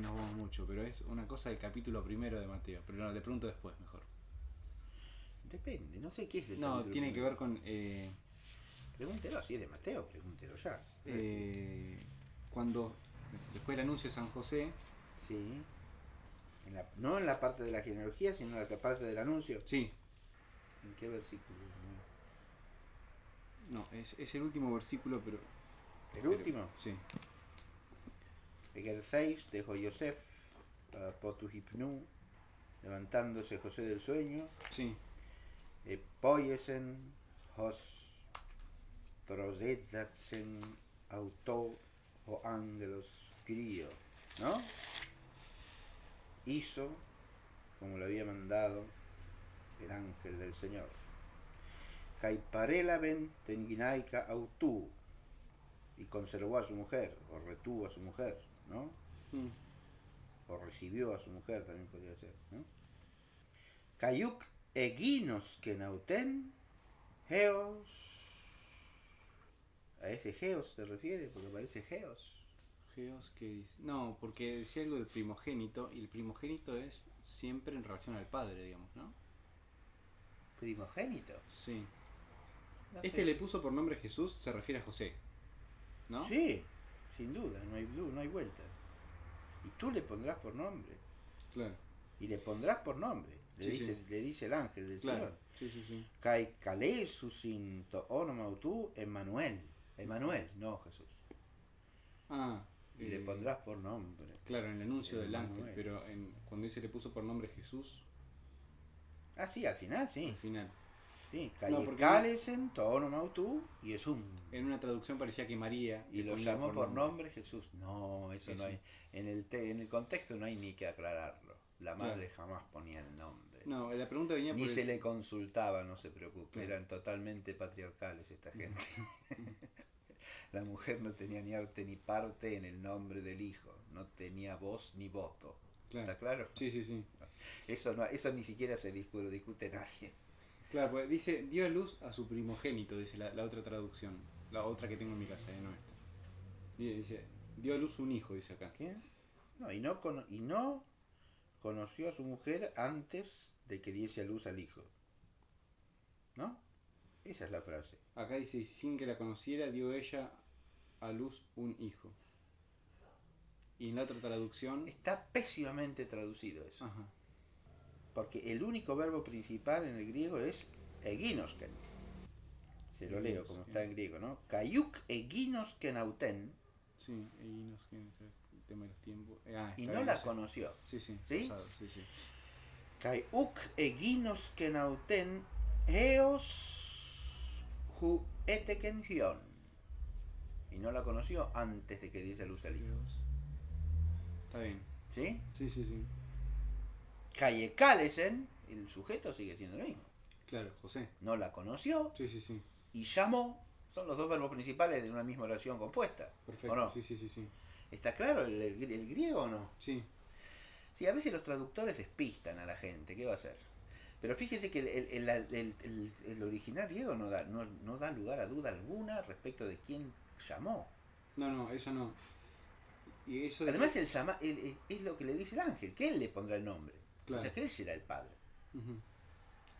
nos vamos mucho, pero es una cosa del capítulo primero de Mateo. Pero no, le pregunto después mejor. Depende, no sé qué es del No, capítulo tiene que primero. ver con... Pregúntelo, si es de Mateo, pregúntelo ya. cuando, después del anuncio de San José... Sí. No en la parte de la genealogía, sino en la parte del anuncio. Sí. ¿En qué versículo? No, es el último versículo, pero... ¿El último? Sí. El 6 dejó Yosef, Potuhipnu, levantándose José del sueño. Sí. Poyesen, Hos, Proseddatsen, Auto, o Ángelos Crío, ¿no? Hizo como lo había mandado el ángel del Señor. Caiparelaben Tenguinaika Autú, y conservó a su mujer, o retuvo a su mujer, ¿no? O recibió a su mujer, también podría ser, ¿no? Cayuk Eginos Kenauten, Geos. ¿A ese Geos se refiere? Porque parece Geos. Geos, ¿qué dice? No, porque decía algo del primogénito, y el primogénito es siempre en relación al padre, digamos, ¿no? Primogénito. Sí. No Este sé. le puso por nombre Jesús, se refiere a José, ¿no? Sí, sin duda, no hay vuelta. Y tú le pondrás por nombre. Claro. Y le pondrás por nombre. Sí, sí. Le dice el ángel del Claro. Señor. Sí, sí, sí. Kai Kale Susinto Onomautu Emmanuel. Emanuel, no Jesús. Ah, Y le pondrás por nombre. claro, en el anuncio del ángel, Emmanuel. pero cuando dice le puso por nombre Jesús, Ah, sí, al final, al sí. final. Sí, No, Calle porque Calesen, Tonomautu y es un. en una traducción parecía que María Y le lo ponía llamó por por nombre. nombre Jesús. No, eso Sí, no sí. hay. En el contexto no hay ni que aclararlo. La Claro. madre jamás ponía el nombre. No, la pregunta venía Ni por se el... le consultaba, no se preocupe. Claro. Eran totalmente patriarcales esta gente. La mujer no tenía ni arte ni parte en el nombre del hijo. No tenía voz ni voto. Claro. ¿Está claro? Sí, sí, sí. Eso ni siquiera se lo discute nadie. Claro, pues dice, dio a luz a su primogénito, dice la otra traducción. La otra que tengo en mi casa, no esta. Dice, dio a luz un hijo, dice acá. ¿Qué? No, y no conoció a su mujer antes de que diese a luz al hijo. ¿No? Esa es la frase. Acá dice, sin que la conociera, dio ella a luz un hijo. Y en la otra traducción... Está pésimamente traducido eso. Ajá. Porque el único verbo principal en el griego es eginosken. Se lo leo como está en griego, ¿no? Kayuk eginosken auten. Sí, y no sé qué el tema de los tiempos. Y Está no bien, la eso. conoció. Sí, sí, ¿Sí? pasado, sí, sí. Kayuk eginosken auten eos hu eteken hion. Y no la conoció antes de que diese luz al hijo. Está bien. ¿Sí? Sí, sí, sí. Calesen, el sujeto sigue siendo el mismo. Claro, José. No la conoció Sí, sí, sí. y llamó. Son los dos verbos principales de una misma oración compuesta. ¿O Perfecto, no? sí, sí, sí, sí. ¿Está claro el griego o no? Sí. Sí, a veces los traductores despistan a la gente. ¿Qué va a hacer? Pero fíjese que el original griego no da lugar a duda alguna respecto de quién llamó. No, no, eso no. Y eso de Además, que... es lo que le dice el ángel, que él le pondrá el nombre. O Claro. sea, que él será el padre. Ujú.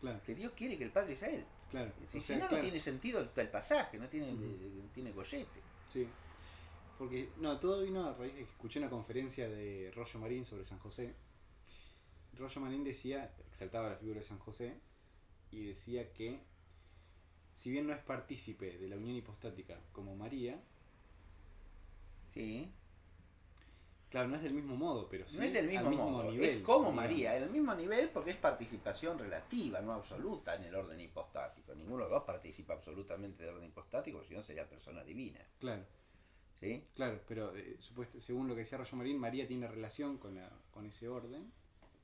Claro, Que Dios quiere que el padre sea él. claro. O Si sea, no, no claro. tiene sentido el pasaje, no Ujú. tiene gollete. Sí. Porque, no, todo vino a raíz de que escuché una conferencia de Rollo Marín sobre San José. Rollo Marín decía, exaltaba la figura de San José, y decía que, si bien no es partícipe de la unión hipostática como María, Sí. claro, no es del mismo modo, pero No es sí del al mismo mismo modo, es nivel, como María, en el digamos. mismo nivel porque es participación relativa, no absoluta en el orden hipostático. Ninguno de los dos participa absolutamente del orden hipostático, si no sería persona divina. Claro, ¿Sí? claro, pero según lo que decía Rollo Marín, María tiene relación con ese orden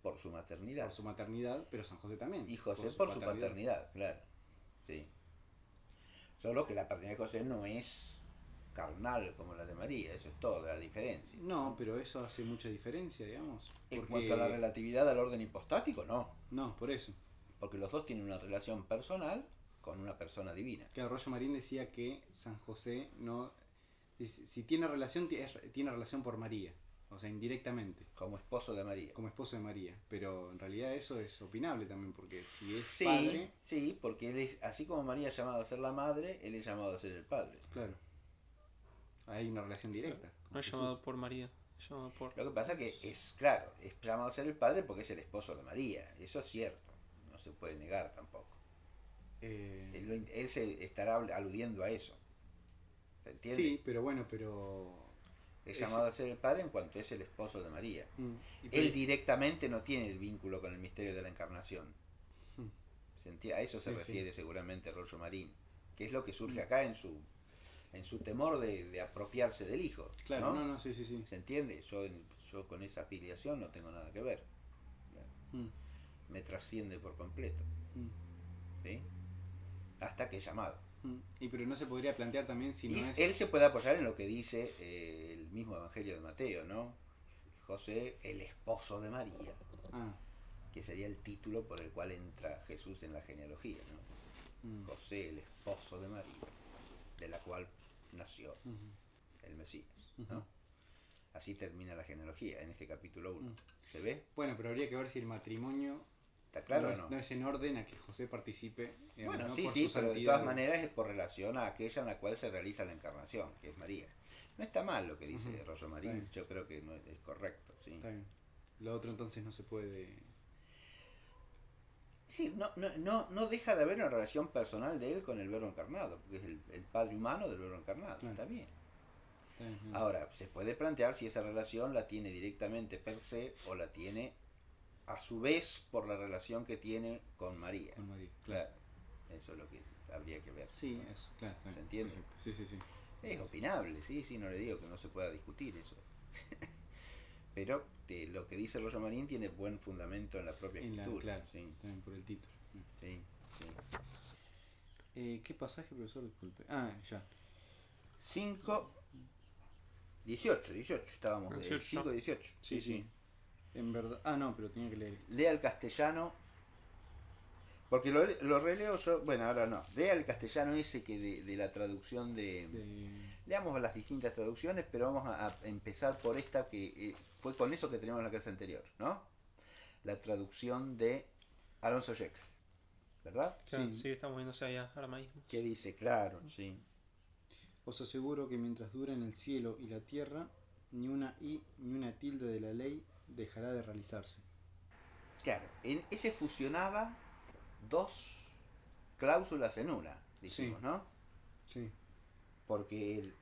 Por su por maternidad. su maternidad, pero San José también, Y José por su por su paternidad. paternidad, claro. ¿Sí? Solo que la paternidad de José no es carnal como la de María, eso es toda la diferencia. No, ¿No? pero eso hace mucha diferencia, digamos, En cuanto a la porque... relatividad al orden hipostático, no. No, por eso. Porque los dos tienen una relación personal con una persona divina. Que Rollo Marín decía que San José no... Si tiene relación, tiene relación por María. o sea, indirectamente, como esposo de María. como esposo de María. Pero en realidad eso es opinable también, porque si es Sí, padre, sí, porque él es, así como María es llamada a ser la madre, él es llamado a ser el padre. claro, hay una relación Claro. directa con No es Jesús. llamado por María, es llamado por... Lo que pasa que es, claro, es llamado a ser el padre porque es el esposo de María. Eso es cierto, no se puede negar tampoco. Eh, Él se estará aludiendo a eso. ¿Se entiende? sí, pero bueno, pero... Es ese- llamado a ser el padre en cuanto es el esposo de María. mm, Él directamente no tiene el vínculo con el misterio de la encarnación. mm, A eso se sí, refiere sí. seguramente Rollo Marín, que es lo que surge Mm, acá en su temor de apropiarse del hijo. claro, ¿No? no, no, sí, sí, sí. ¿Se entiende? Yo con esa afiliación no tengo nada que ver. Mm, Me trasciende por completo. mm, ¿Sí? Hasta que es llamado. Y pero no se podría plantear también si no Y es... él se puede apoyar en lo que dice el mismo Evangelio de Mateo, ¿no? José, el esposo de María, Ah, que sería el título por el cual entra Jesús en la genealogía, ¿no? mm, José, el esposo de María, de la cual nació ujú, el Mesías, ujú, ¿no? Así termina la genealogía en este capítulo 1. mm. ¿Se ve? Bueno, pero habría que ver si el matrimonio ¿Está claro o no no? es en orden a que José participe, digamos, Bueno, ¿no? sí, Por su sí, pero de todas santidad. maneras es por relación a aquella en la cual se realiza la encarnación, que es María. No está mal lo que Ujú, dice Rollo está Marín, bien, yo creo que no es correcto, ¿sí? está bien. Lo otro entonces no se puede... Sí, no deja de haber una relación personal de él con el verbo encarnado, porque es el padre humano del verbo encarnado, Claro, está bien. está bien, bien. Ahora, se puede plantear si esa relación la tiene directamente per se o la tiene a su vez por la relación que tiene con María. Con María, claro. Claro, eso es lo que habría que ver, Sí, ¿no? eso, claro, está ¿Se bien. entiende? Perfecto, sí, sí, sí. Es opinable, sí, sí, no le digo que no se pueda discutir eso. Pero lo que dice Rollo Marín tiene buen fundamento en la propia En la, escritura. claro, Sí, también por el título. sí, sí. ¿Qué pasaje, profesor? Disculpe. Ah, ya. 5, 18, 18, estábamos de 18. 5 18. Sí, Sí, sí. sí. En verdad. Ah, no, pero tenía que leer esto. Lea el castellano, porque lo releo yo, bueno, ahora no. Lea el castellano ese que de la traducción de... De... Leamos las distintas traducciones, pero vamos a empezar por esta que fue con eso que teníamos en la clase anterior, ¿no? La traducción de Alonso Jekyll, ¿verdad? Claro, Sí. sí, estamos viéndose allá aramaísmos. Que dice, claro, sí. Os aseguro que mientras duren el cielo y la tierra, ni una i ni una tilde de la ley dejará de realizarse. Claro, ese fusionaba dos cláusulas en una, Sí, dijimos, ¿no? sí. Porque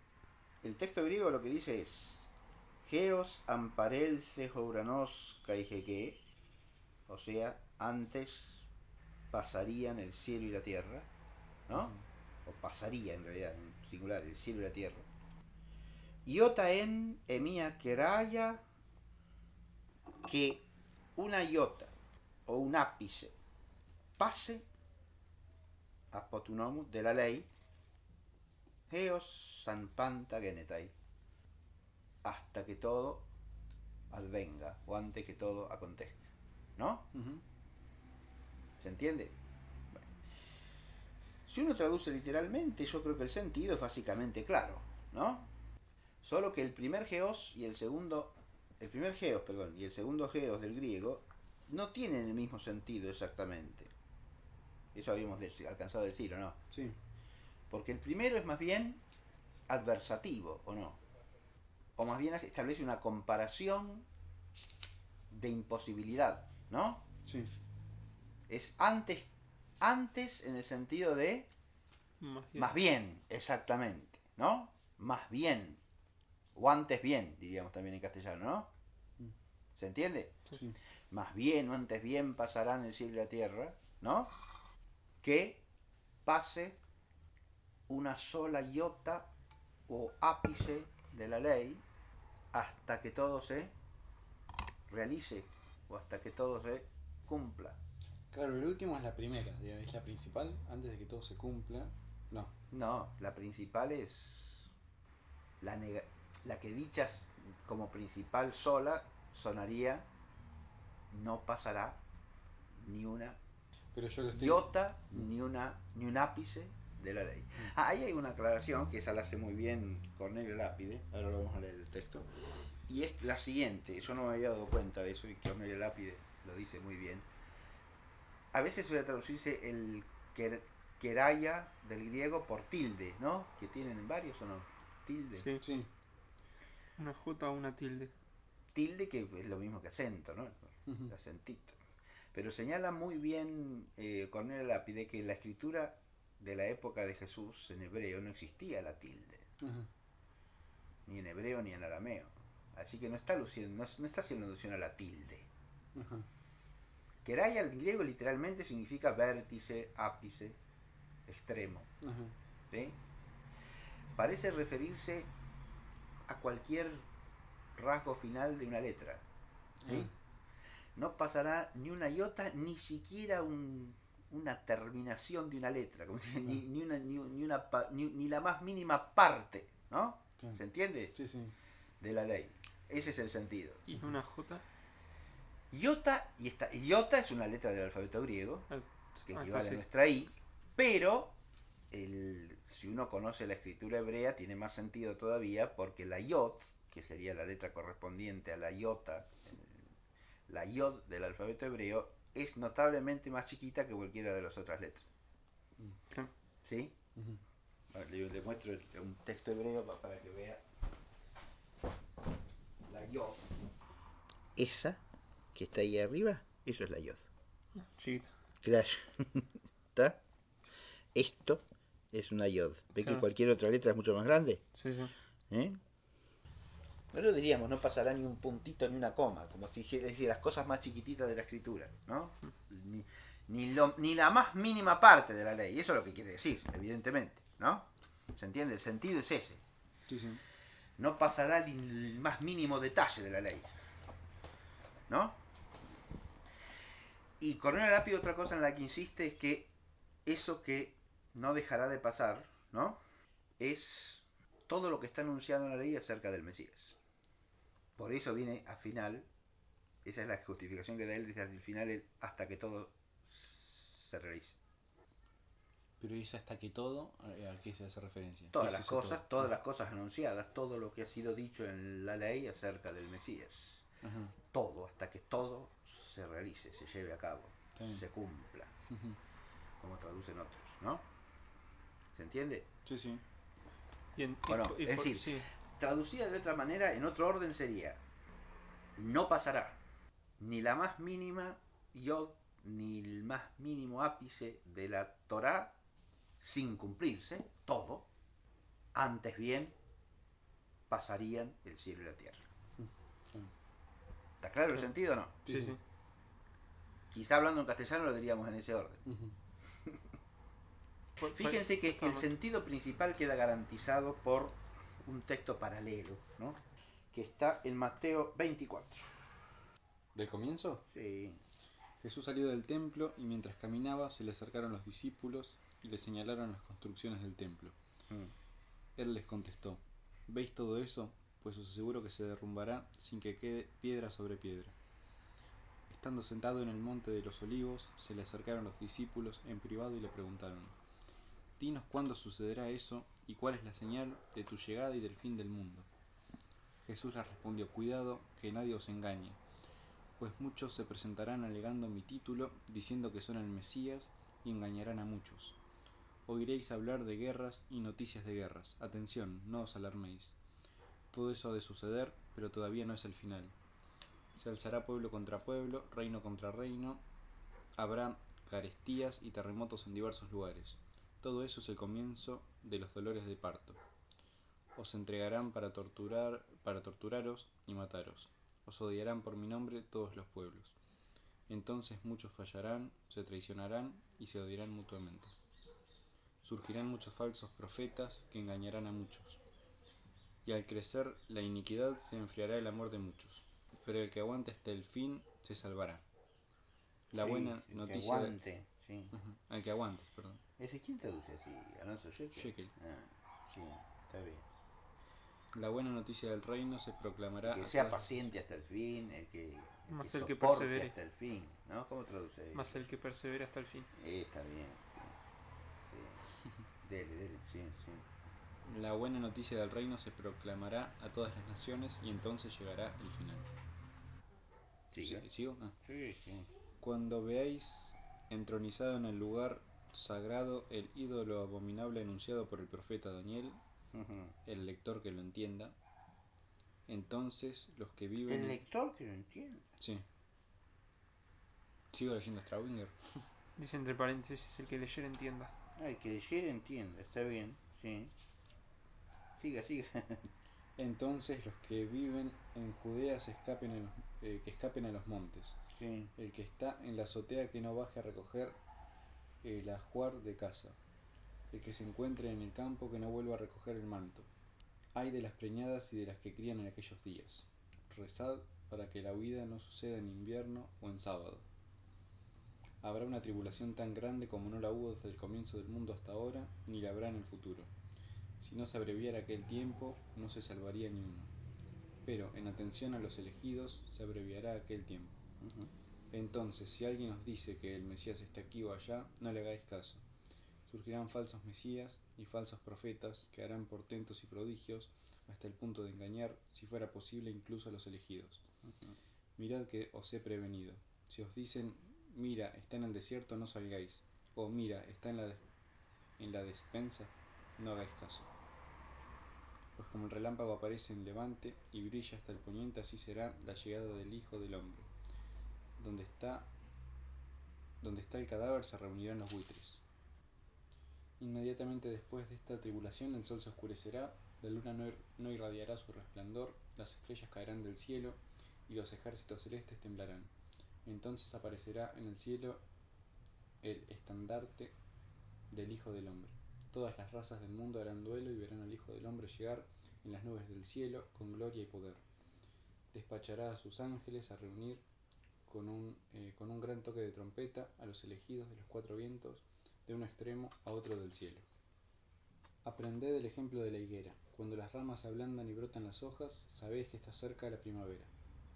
el texto griego lo que dice es Geos amparel cejouranos kaijeke, o sea, antes pasarían el cielo y la tierra, ¿no? O pasaría en realidad, en singular, el cielo y la tierra. Iota en emia keraya, que una iota o un ápice pase apotunomu de la ley, Geos sanpanta genetai, hasta que todo advenga o antes que todo acontezca, ¿no? Ujú. ¿Se entiende? Bueno, si uno traduce literalmente, yo creo que el sentido es básicamente claro, ¿no? Solo que el primer geos y el segundo, el primer geos, perdón, y el segundo geos del griego no tienen el mismo sentido exactamente. Eso habíamos alcanzado a decir, ¿o no? Sí, Porque el primero es más bien adversativo, ¿o no? O más bien establece una comparación de imposibilidad, ¿no? sí. Es antes en el sentido de Más bien. más bien, exactamente, ¿no? Más bien, o antes bien, diríamos también en castellano, ¿no? Mm, ¿Se entiende? sí. Más bien o antes bien pasarán el cielo y la tierra, ¿no? Que pase una sola iota o ápice de la ley hasta que todo se realice o hasta que todo se cumpla. Claro, el último es la primera, es la principal, antes de que todo se cumpla. No. No, la principal es la, la que dichas como principal sola sonaría no pasará ni una Pero yo lo estoy... iota Mm, ni un ápice de la ley. mm, Ah, ahí hay una aclaración que esa la hace muy bien Cornelio Lápide, ahora lo vamos a leer el texto, y es la siguiente. Yo no me había dado cuenta de eso y Cornelio Lápide lo dice muy bien. A veces suele traducirse el queraya del griego por tilde, ¿no? Que tienen varios o no. Tilde. Sí, Sí. una J o una tilde. Tilde que es lo mismo que acento, ¿no? Ujú. El acentito. Pero señala muy bien Cornelio Lápide que en la escritura de la época de Jesús en hebreo no existía la tilde. Ajá. Ni en hebreo ni en arameo. Así que no está, no está haciendo alusión a la tilde. Ajá. Queraya en griego literalmente significa vértice, ápice, extremo. Ajá. ¿Sí? Parece referirse a cualquier rasgo final de una letra. ¿Sí? Ah. No pasará ni una iota, ni siquiera una terminación de una letra, como si, Claro. ni la más mínima parte, ¿no? Claro. ¿Se entiende? Sí, sí. De la ley. Ese es el sentido. ¿Y una J? Iota es una letra del alfabeto griego, Ah, que ah, equivale a sí. nuestra I, pero si uno conoce la escritura hebrea tiene más sentido todavía porque la yod, que sería la letra correspondiente a la iota, la yod del alfabeto hebreo, es notablemente más chiquita que cualquiera de las otras letras. Claro. ¿Sí? Ujú. Le muestro un texto hebreo para que vea la yod. Esa que está ahí arriba, eso es la yod. Chiquita. Claro. ¿Está? Esto es una yod. ¿Ve que Claro. cualquier otra letra es mucho más grande? Sí, sí. ¿Eh? Nosotros diríamos, no pasará ni un puntito ni una coma, como si es decir, las cosas más chiquititas de la escritura, ¿no? Ni la más mínima parte de la ley. Eso es lo que quiere decir, evidentemente, ¿no? ¿Se entiende? El sentido es ese. Sí, sí. No pasará ni el más mínimo detalle de la ley, ¿no? Y Cornelio Lápide, otra cosa en la que insiste es que eso que no dejará de pasar, ¿no? Es todo lo que está anunciado en la ley acerca del Mesías. Por eso viene al final, esa es la justificación que da él desde el final, hasta que todo se realice. Pero es hasta que todo, ¿a qué se hace referencia? ¿Qué Todas es las ese cosas, todo? todas las cosas anunciadas, todo lo que ha sido dicho en la ley acerca del Mesías. Ajá. Todo, hasta que todo se realice, se lleve a cabo, se cumpla, Ujú. como traducen otros, ¿no? ¿Se entiende? Sí, sí. ¿O no? Es decir, Sí, traducida de otra manera, en otro orden sería, no pasará ni la más mínima yod, ni el más mínimo ápice de la Torá sin cumplirse, todo, antes bien pasarían el cielo y la tierra. ¿Está claro el claro. sentido o no? Sí, sí. Quizá hablando en castellano lo diríamos en ese orden. Ujú. Fíjense que Está el mal. sentido principal queda garantizado por un texto paralelo, ¿no? Que está en Mateo 24. ¿Del comienzo? Sí. Jesús salió del templo y mientras caminaba se le acercaron los discípulos y le señalaron las construcciones del templo. Mm. Él les contestó: ¿Veis todo eso? Pues os aseguro que se derrumbará sin que quede piedra sobre piedra. Estando sentado en el monte de los olivos, se le acercaron los discípulos en privado y le preguntaron: Dinos cuándo sucederá eso y cuál es la señal de tu llegada y del fin del mundo. Jesús les respondió: Cuidado, que nadie os engañe, pues muchos se presentarán alegando mi título, diciendo que son el Mesías, y engañarán a muchos. Oiréis hablar de guerras y noticias de guerras. Atención, no os alarméis. Todo eso ha de suceder, pero todavía no es el final. Se alzará pueblo contra pueblo, reino contra reino. Habrá carestías y terremotos en diversos lugares. Todo eso es el comienzo de los dolores de parto. Os entregarán para torturaros y mataros. Os odiarán por mi nombre todos los pueblos. Entonces muchos fallarán, se traicionarán y se odiarán mutuamente. Surgirán muchos falsos profetas que engañarán a muchos. Y al crecer la iniquidad se enfriará el amor de muchos. Pero el que aguante hasta el fin se salvará. La Sí, buena el que noticia... aguante. Sí. Al que aguantes, perdón. ¿Quién traduce así? ¿Alonso Shekel? Shekel. Ah, sí, está bien. La buena noticia del reino se El proclamará que a sea todas paciente hasta el fin, el que Más el que soporte persevere. hasta el fin, ¿no? ¿Cómo traduce? Más el que persevere hasta el fin. Está bien, sí. Sí. Dele, sí, sí. La buena noticia del reino se proclamará a todas las naciones y entonces llegará el final. ¿Sigue? ¿Sigo? Sí, sí. Cuando veáis entronizado en el lugar sagrado el ídolo abominable anunciado por el profeta Daniel, el lector que lo entienda, entonces los que viven... El lector que lo entienda. Sí. Sigo leyendo Strawbinger. Dice entre paréntesis, el que leyera entienda. El que leyera entienda, está bien, sí. Siga. Entonces los que viven en Judea que escapen a los montes. Sí. El que está en la azotea que no baje a recoger el ajuar de casa. El que se encuentre en el campo que no vuelva a recoger el manto. Ay de las preñadas y de las que crían en aquellos días. Rezad para que la huida no suceda en invierno o en sábado. Habrá una tribulación tan grande como no la hubo desde el comienzo del mundo hasta ahora, ni la habrá en el futuro. Si no se abreviara aquel tiempo, no se salvaría ni uno. Pero, en atención a los elegidos, se abreviará aquel tiempo. Entonces, si alguien os dice que el Mesías está aquí o allá, no le hagáis caso. Surgirán falsos mesías y falsos profetas que harán portentos y prodigios hasta el punto de engañar, si fuera posible, incluso a los elegidos. Mirad que os he prevenido. Si os dicen, mira, está en el desierto, no salgáis. O mira, está en la despensa, no hagáis caso. Pues como el relámpago aparece en levante y brilla hasta el poniente, así será la llegada del Hijo del Hombre. Donde está el cadáver se reunirán los buitres. Inmediatamente después de esta tribulación el sol se oscurecerá, la luna no irradiará su resplandor, las estrellas caerán del cielo y los ejércitos celestes temblarán. Entonces aparecerá en el cielo el estandarte del Hijo del Hombre. Todas las razas del mundo harán duelo y verán al Hijo del Hombre llegar en las nubes del cielo con gloria y poder. Despachará a sus ángeles a reunir con un gran toque de trompeta a los elegidos de los cuatro vientos, de un extremo a otro del cielo. Aprended el ejemplo de la higuera. Cuando las ramas se ablandan y brotan las hojas, sabéis que está cerca la primavera.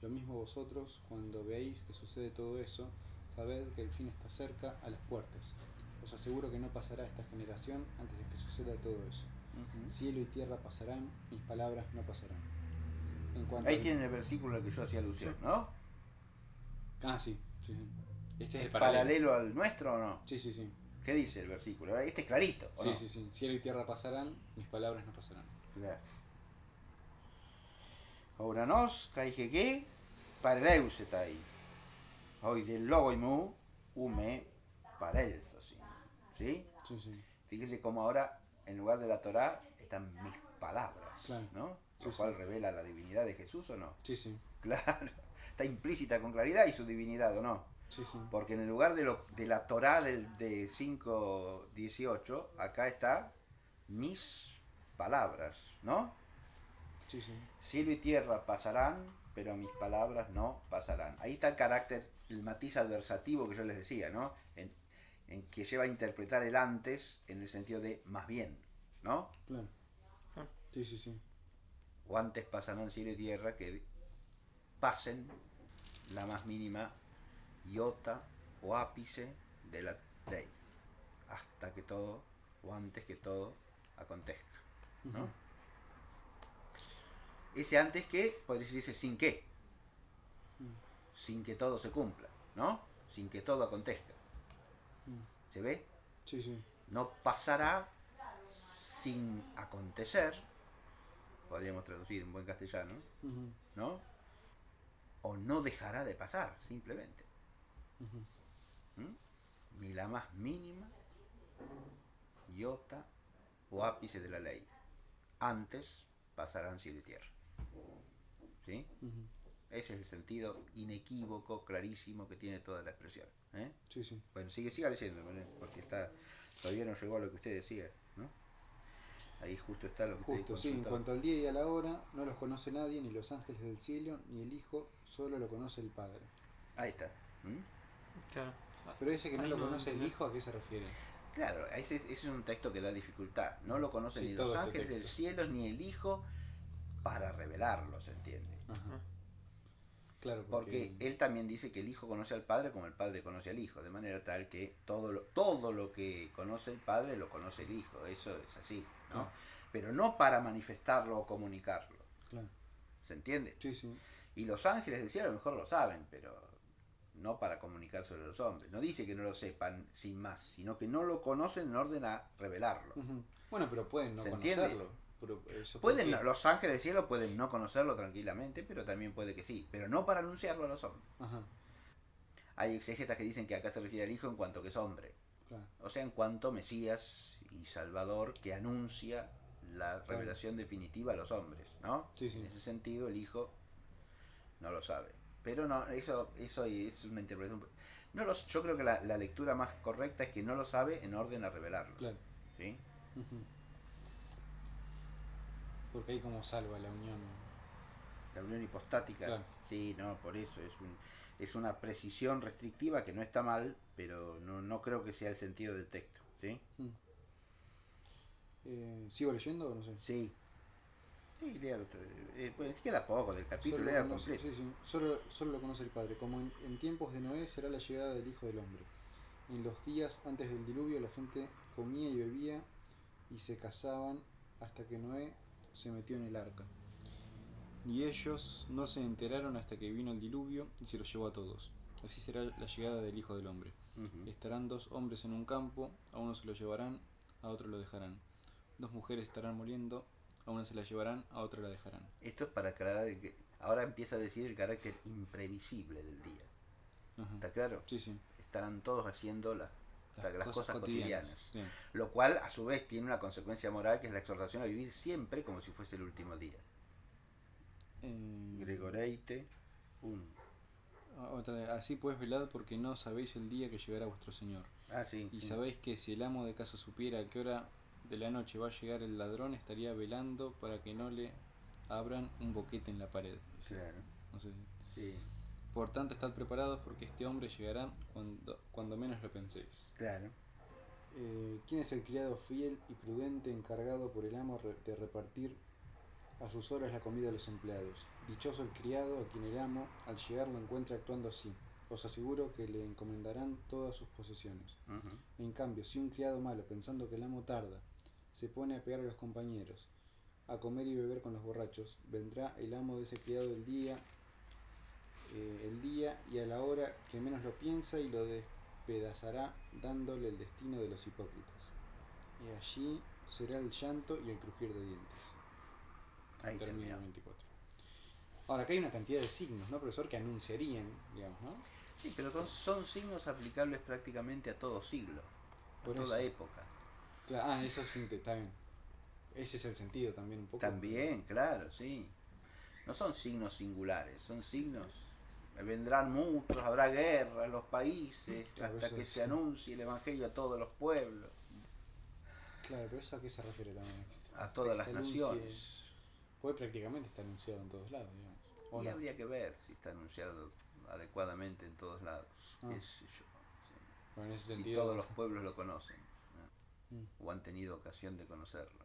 Lo mismo vosotros, cuando veáis que sucede todo eso, sabed que el fin está cerca, a las puertas. Os aseguro que no pasará esta generación antes de que suceda todo eso. Cielo y tierra pasarán, mis palabras no pasarán. Ahí tienen el versículo al que yo hacía alusión, Sí. ¿no? Sí. Este es ¿Es el paralelo al nuestro o no? Sí. ¿Qué dice el versículo? Este es clarito, ¿o no? Sí. Cielo y tierra pasarán, mis palabras no pasarán. Claro. Ouranos, kaijege, pareleusetai. Hoy del logo y mu, ume, parelzosin. ¿Sí? Sí. Fíjese cómo ahora, en lugar de la Torá, están mis palabras, Claro. ¿no? Lo cual revela la divinidad de Jesús, ¿o no? Sí. Claro, está implícita con claridad y su divinidad, ¿o no? Sí. Porque en el lugar de la Torá de 5:18, acá está mis palabras, ¿no? Sí. Cielo y tierra pasarán, pero mis palabras no pasarán. Ahí está el carácter, el matiz adversativo que yo les decía, ¿no? En que lleva a interpretar el antes en el sentido de más bien, ¿no? Claro. Sí. O antes pasarán cielo y tierra que pasen la más mínima iota o ápice de la ley, hasta que todo, o antes que todo, acontezca, ¿no? Ese antes que, podría decirse sin qué, sin que todo se cumpla, ¿no? Sin que todo acontezca. ¿Se ve? Sí. No pasará sin acontecer, podríamos traducir en buen castellano, ¿no? O no dejará de pasar, simplemente. Ni la más mínima iota o ápice de la ley. Antes pasarán cielo y tierra. ¿Sí? Ese es el sentido inequívoco, clarísimo que tiene toda la expresión. Sí. Bueno, siga leyendo, porque todavía no llegó a lo que usted decía, ¿no? Ahí justo está lo que usted Justo, sí. En consultó. cuanto al día y a la hora, no los conoce nadie, ni los ángeles del cielo, ni el Hijo, solo lo conoce el Padre. Ahí está. Claro. Pero ese que no Ahí lo no conoce el entendés. Hijo, ¿a qué se refiere? Claro, ese es un texto que da dificultad. No lo conocen Sí, ni todo los este ángeles del texto. cielo ni el Hijo para revelarlo, ¿se entiende? Ajá. Claro, Porque él también dice que el Hijo conoce al Padre como el Padre conoce al Hijo, de manera tal que todo lo que conoce el Padre lo conoce el Hijo, eso es así, ¿no? Claro. pero no para manifestarlo o comunicarlo. Claro. ¿Se entiende? Sí, sí. Y los ángeles del cielo a lo mejor lo saben, pero no para comunicar sobre los hombres. No dice que no lo sepan sin más, sino que no lo conocen en orden a revelarlo. Ujú. Bueno, pero pueden no ¿Se entiende? conocerlo. Pero eso ¿por Pueden, qué? los ángeles del cielo pueden no conocerlo tranquilamente, pero también puede que sí, pero no para anunciarlo a los hombres. Ajá, Hay exegetas que dicen que acá se refiere al Hijo en cuanto que es hombre, claro. o sea, en cuanto Mesías y Salvador que anuncia la Claro. revelación definitiva a los hombres, ¿no? Sí, sí. En ese sentido el Hijo no lo sabe. Pero no, eso es una interpretación. No yo creo que la lectura más correcta es que no lo sabe en orden a revelarlo. Claro. ¿Sí? Ujú. Porque ahí como salva la unión. La unión hipostática, Claro. sí, no, por eso es una precisión restrictiva que no está mal, pero no creo que sea el sentido del texto. ¿Sí? Mm. ¿Sigo leyendo o no sé? Sí. Sí, léalo. Pues queda poco del Solo capítulo, lo léalo conoce, completo. sí, sí, solo lo conoce el Padre. Como en tiempos de Noé será la llegada del Hijo del Hombre. En los días antes del diluvio la gente comía y bebía y se casaban hasta que Noé se metió en el arca. Y ellos no se enteraron hasta que vino el diluvio y se los llevó a todos. Así será la llegada del Hijo del Hombre. Ujú. Estarán dos hombres en un campo, a uno se lo llevarán, a otro lo dejarán. Dos mujeres estarán moliendo, a una se la llevarán, a otra la dejarán. Esto es para aclarar que ahora empieza a decir el carácter imprevisible del día. Ajá. ¿Está claro? Sí, sí. Estarán todos haciendo las cosas cotidianas. Bien. Lo cual, a su vez, tiene una consecuencia moral que es la exhortación a vivir siempre como si fuese el último día. Eh, Gregoreite 1. Así pues velad porque no sabéis el día que llegará vuestro Señor. Ah, sí, Y sí. sabéis que si el amo de casa supiera a qué hora de la noche va a llegar el ladrón, estaría velando para que no le abran un boquete en la pared. Sí, Claro. no sé. Sí, Por tanto, estad preparados porque este hombre llegará cuando menos lo penséis. claro. ¿Quién es el criado fiel y prudente encargado por el amo de repartir a sus horas la comida a los empleados? Dichoso el criado a quien el amo, al llegar, lo encuentre actuando así. Os aseguro que le encomendarán todas sus posesiones. Uh-huh. En cambio, si un criado malo, pensando que el amo tarda, se pone a pegar a los compañeros, a comer y beber con los borrachos, vendrá el amo de ese criado el día y a la hora que menos lo piensa y lo despedazará dándole el destino de los hipócritas. Y allí será el llanto y el crujir de dientes. Ahí Termina terminó. el 24. Ahora, acá hay una cantidad de signos, ¿no, profesor? Que anunciarían, digamos, ¿no? Sí, pero son signos aplicables prácticamente a todo siglo, a Por eso. toda época. Claro, eso sí, está bien. Ese es el sentido también un poco. También, claro, sí. No son signos singulares, son signos. Vendrán muchos, habrá guerra en los países, Claro, hasta eso que se es. anuncie el Evangelio a todos los pueblos, Claro, pero eso a qué se refiere también. a Hasta todas que las se anuncie. naciones. Pues prácticamente está anunciado en todos lados, digamos. ¿O Y no? habría que ver si está anunciado adecuadamente en todos lados, Ah, qué sé yo. bueno, en ese Si sentido. todos los pueblos lo conocen, Mm, o han tenido ocasión de conocerlo.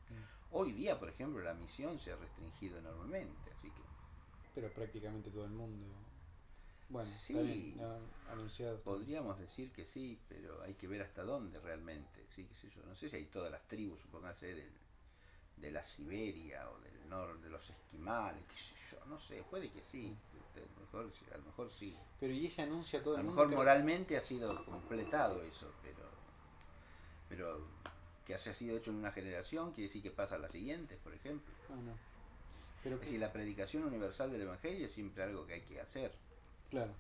mm. Hoy día, por ejemplo, la misión se ha restringido enormemente, así que Pero prácticamente todo el mundo. Bueno, está bien, sí, no, anunciado está bien. podríamos decir que sí, pero hay que ver hasta dónde realmente. Sí, qué sé yo. No sé si hay todas las tribus, supóngase, de la Siberia o del norte, de los esquimales, qué sé yo. No sé, puede que sí. Mm. A lo mejor sí. Pero y ese anuncio a todo A el lo mundo mejor que. moralmente ha sido completado eso, pero que haya sido hecho en una generación quiere decir que pasa a las siguientes, por ejemplo. Ah, no. Pero Es qué. decir, la predicación universal del Evangelio es siempre algo que hay que hacer. Claro.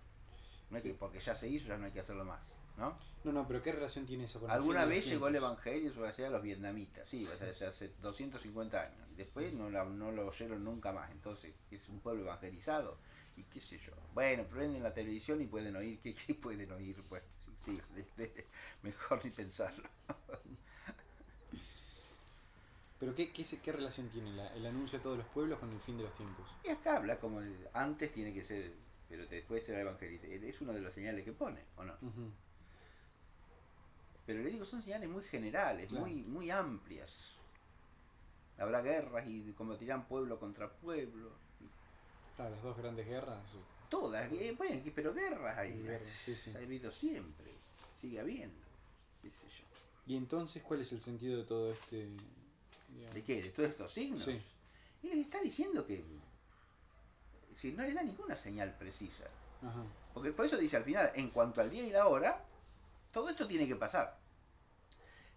No hay que, porque ya se hizo, ya no hay que hacerlo más, ¿no? No, no, pero ¿qué relación tiene eso con el fin Alguna de los vez llegó el tiempos? Evangelio, eso a los vietnamitas, sí, hace 250 años. Y después no lo oyeron nunca más. Entonces, es un pueblo evangelizado. Y qué sé yo. Bueno, prenden la televisión y pueden oír. ¿Qué pueden oír? Pues sí, mejor ni pensarlo. Pero ¿qué relación tiene el anuncio a todos los pueblos con el fin de los tiempos? Y acá habla como antes tiene que ser, pero después será evangelizado. Es uno de los señales que pone, ¿o no? Ujú. Pero le digo, son señales muy generales, Claro. muy amplias. Habrá guerras y combatirán pueblo contra pueblo. Claro, las dos grandes guerras. Todas, bueno, pero guerras Y hay, guerras, sí, sí. ha habido siempre, sigue habiendo, qué sé yo. Y entonces, ¿cuál es el sentido de todo digamos. ¿De qué? ¿De todos estos signos? Sí. Y les está diciendo que si no le da ninguna señal precisa. Ajá. Porque por eso dice al final, en cuanto al día y la hora, todo esto tiene que pasar.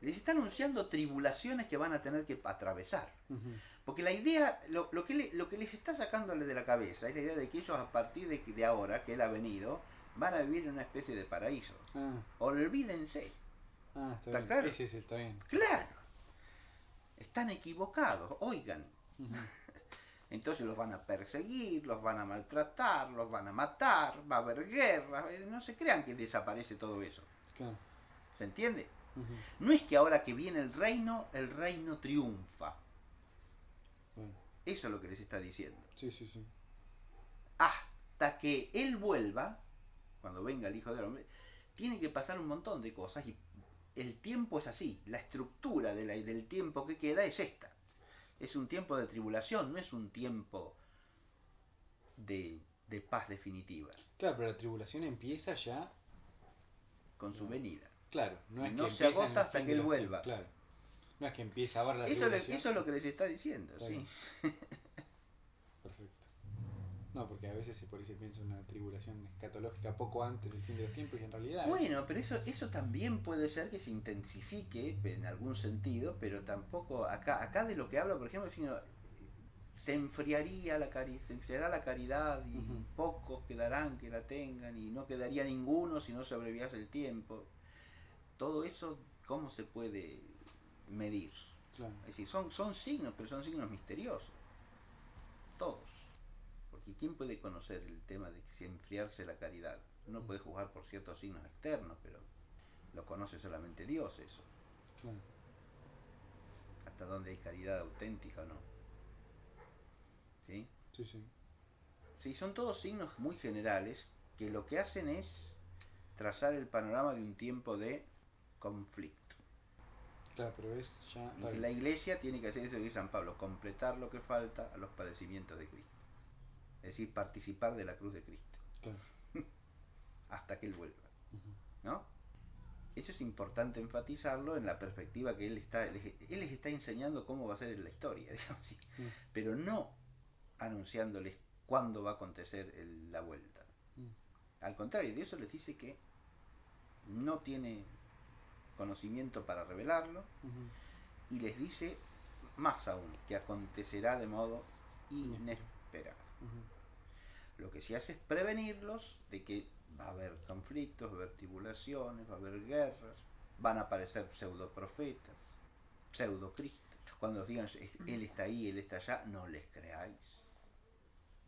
Les está anunciando tribulaciones que van a tener que atravesar. Ujú. Porque la idea, lo que les está sacándole de la cabeza es la idea de que ellos a partir de ahora, que él ha venido, van a vivir en una especie de paraíso. Ah, Olvídense. está ¿Está bien. claro? Ese es el, está bien. Claro. Están equivocados, oigan. Ujú. Entonces los van a perseguir, los van a maltratar, los van a matar, va a haber guerra. No se crean que desaparece todo eso. Claro. ¿Se entiende? Ujú. No es que ahora que viene el reino triunfa. Bueno, Eso es lo que les está diciendo. sí, sí, sí. Hasta que él vuelva, cuando venga el Hijo del Hombre, tiene que pasar un montón de cosas y el tiempo es así. La estructura del tiempo que queda es esta. Es un tiempo de tribulación, no es un tiempo de paz definitiva. Claro, pero la tribulación empieza ya Con su venida. Claro, no Y es no que se empieza en agota el hasta fin que de él los vuelva. tiempos, claro. No es que empieza ahora la Eso tribulación. es lo que les está diciendo, Claro. sí. Perfecto. No, porque a veces por ahí se piensa en una tribulación escatológica poco antes del fin de los tiempos y en realidad Bueno, pero eso también puede ser que se intensifique en algún sentido, pero tampoco acá de lo que habla, por ejemplo, sino se enfriará la caridad y Ujú. pocos quedarán que la tengan y no quedaría ninguno si no se abreviase el tiempo. Todo eso, ¿cómo se puede medir? Claro. Es decir, son signos, pero son signos misteriosos. Todos. Porque ¿quién puede conocer el tema de que si enfriarse la caridad? Uno puede juzgar por ciertos signos externos, pero lo conoce solamente Dios eso. Claro. Hasta dónde hay caridad auténtica o no. ¿Sí? Sí, sí. Sí, son todos signos muy generales que lo que hacen es trazar el panorama de un tiempo de conflicto. Claro, pero es ya. En que la iglesia tiene que hacer eso que dice San Pablo, completar lo que falta a los padecimientos de Cristo. Es decir, participar de la cruz de Cristo. Claro. Hasta que Él vuelva. Ujú. ¿No? Eso es importante enfatizarlo en la perspectiva que Él les está enseñando cómo va a ser la historia, digamos así. Pero no anunciándoles cuándo va a acontecer la vuelta. Al contrario, de eso les dice que no tiene conocimiento para revelarlo. Y les dice más aún, que acontecerá de modo inesperado. Lo que se hace es prevenirlos de que va a haber conflictos, va a haber tribulaciones, va a haber guerras, van a aparecer pseudoprofetas, pseudocristos. Cuando os digan, Él está ahí, Él está allá, no les creáis.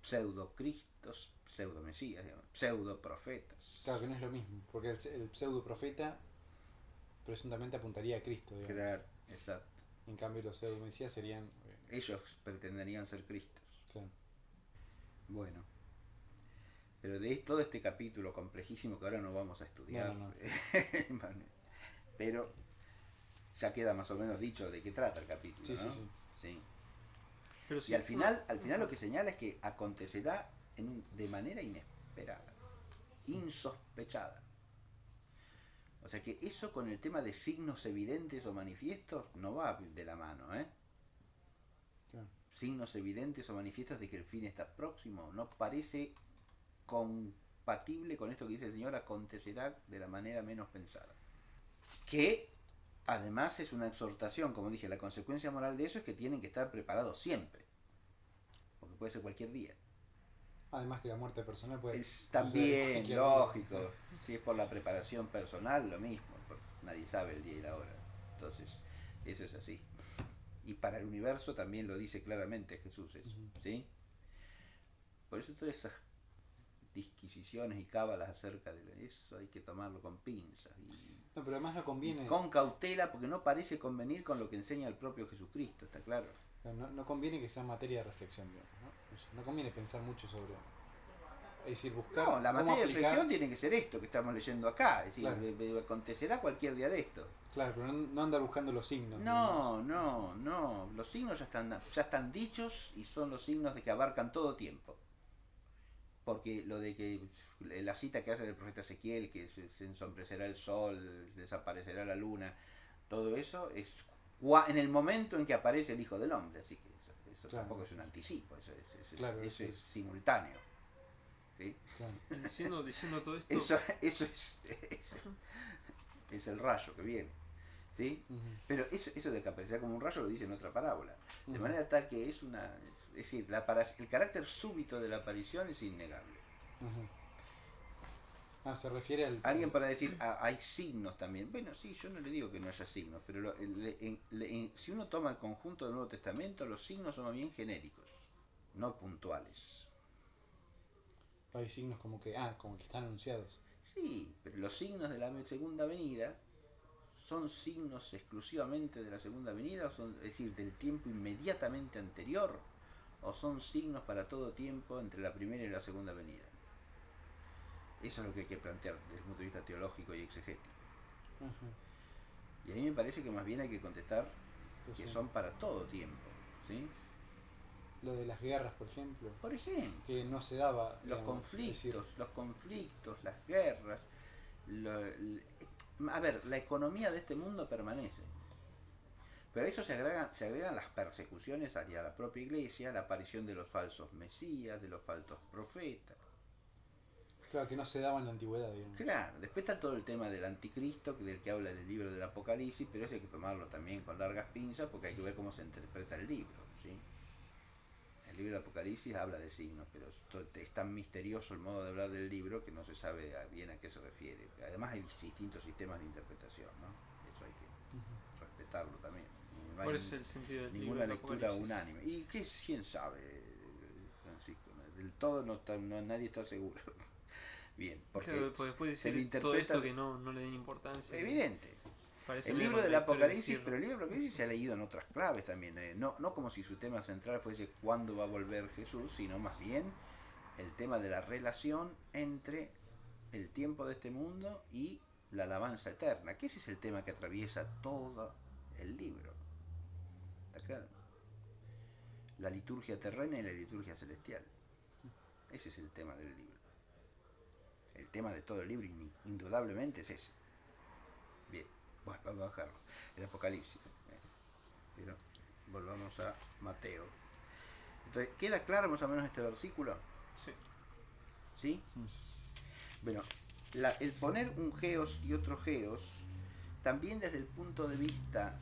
Pseudocristos, pseudomesías, pseudoprofetas. Claro que no es lo mismo, porque el pseudo profeta presuntamente apuntaría a Cristo, digamos. Claro, exacto. En cambio los pseudo mesías serían... Ellos pretenderían ser Cristos. Claro. Bueno. Pero de todo este capítulo complejísimo que ahora no vamos a estudiar, No. pero ya queda más o menos dicho de qué trata el capítulo, Sí, ¿no? sí. Sí. Pero sí, Y al final lo que señala es que acontecerá de manera inesperada, insospechada. O sea que eso con el tema de signos evidentes o manifiestos no va de la mano, ¿eh? Claro. Signos evidentes o manifiestos de que el fin está próximo, no parece compatible con esto que dice el Señor, acontecerá de la manera menos pensada. Que además es una exhortación, como dije, la consecuencia moral de eso es que tienen que estar preparados siempre, porque puede ser cualquier día. Además que la muerte personal puede Es también cualquier lógico, día. si es por la preparación personal, lo mismo, nadie sabe el día y la hora. Entonces, eso es así. Y para el universo también lo dice claramente Jesús eso, ¿sí? Por eso todas esas disquisiciones y cábalas acerca de eso hay que tomarlo con pinzas No, pero además no conviene... con cautela, porque no parece convenir con lo que enseña el propio Jesucristo, ¿está claro? No conviene que sea materia de reflexión, digamos, ¿no? No conviene pensar mucho sobre... Es decir, buscar No, la cómo materia de aplicar... reflexión tiene que ser esto que estamos leyendo acá, es decir, Claro. acontecerá cualquier día de esto. Claro, pero no andar buscando los signos. No, digamos. no, los signos ya están dichos y son los signos de que abarcan todo tiempo. Porque lo de que la cita que hace del profeta Ezequiel, que se ensombrecerá el sol, desaparecerá la luna, todo eso es en el momento en que aparece el Hijo del Hombre, así que eso Claro. tampoco es un anticipo, Claro, eso eso es es. simultáneo. ¿Sí? Claro. Diciendo todo esto, Eso es el rayo que viene. ¿Sí? Ujú, Pero eso de que aparecerá como un rayo lo dice en otra parábola. De ujú, manera tal que es una. Es decir, el carácter súbito de la aparición es innegable. ujú. Ah, se refiere Alguien para decir, hay signos también. Bueno, sí, yo no le digo que no haya signos, pero si uno toma el conjunto del Nuevo Testamento, los signos son más bien genéricos, no puntuales. hay signos como que están anunciados. Sí, pero los signos de la segunda venida son signos exclusivamente de la segunda venida, es decir, del tiempo inmediatamente anterior, o son signos para todo tiempo entre la primera y la segunda venida. Eso es lo que hay que plantear desde el punto de vista teológico y exegético. Ajá, Y a mí me parece que más bien hay que contestar pues que sí. son para todo tiempo. ¿Sí? Lo de las guerras, por ejemplo, Por ejemplo, que no se daba, digamos, es decir, los conflictos, las guerras. A ver, la economía de este mundo permanece. Pero a eso se agregan las persecuciones hacia la propia iglesia, la aparición de los falsos mesías, de los falsos profetas. claro, que no se daba en la antigüedad, digamos. Claro, después está todo el tema del anticristo, del que habla en el libro del Apocalipsis, pero eso hay que tomarlo también con largas pinzas porque hay que ver cómo se interpreta el libro. ¿Sí? El libro del Apocalipsis habla de signos, pero es tan misterioso el modo de hablar del libro que no se sabe bien a qué se refiere. Además hay distintos sistemas de interpretación, ¿no? Eso hay que respetarlo también. No ¿cuál hay es el sentido del libro ninguna del lectura Apocalipsis? unánime. ¿Y qué quién sabe, Francisco? Del todo nadie está seguro. Bien, porque Claro, pues después se le decir todo esto interpreta que no le den importancia, que evidente. parece El medio libro del contradictorio Apocalipsis, decir. pero el libro del Apocalipsis se ha leído en otras claves también. No como si su tema central fuese cuándo va a volver Jesús, sino más bien el tema de la relación entre el tiempo de este mundo y la alabanza eterna, que ese es el tema que atraviesa todo el libro. ¿Está claro? La liturgia terrena y la liturgia celestial. Ese es el tema del libro. El tema de todo el libro, indudablemente, es ese. Bien, bueno, vamos a bajarlo. El Apocalipsis. Pero volvamos a Mateo. Entonces, ¿queda claro más o menos este versículo? Sí. ¿Sí? Bueno, el poner un geos y otro geos, también desde el punto de vista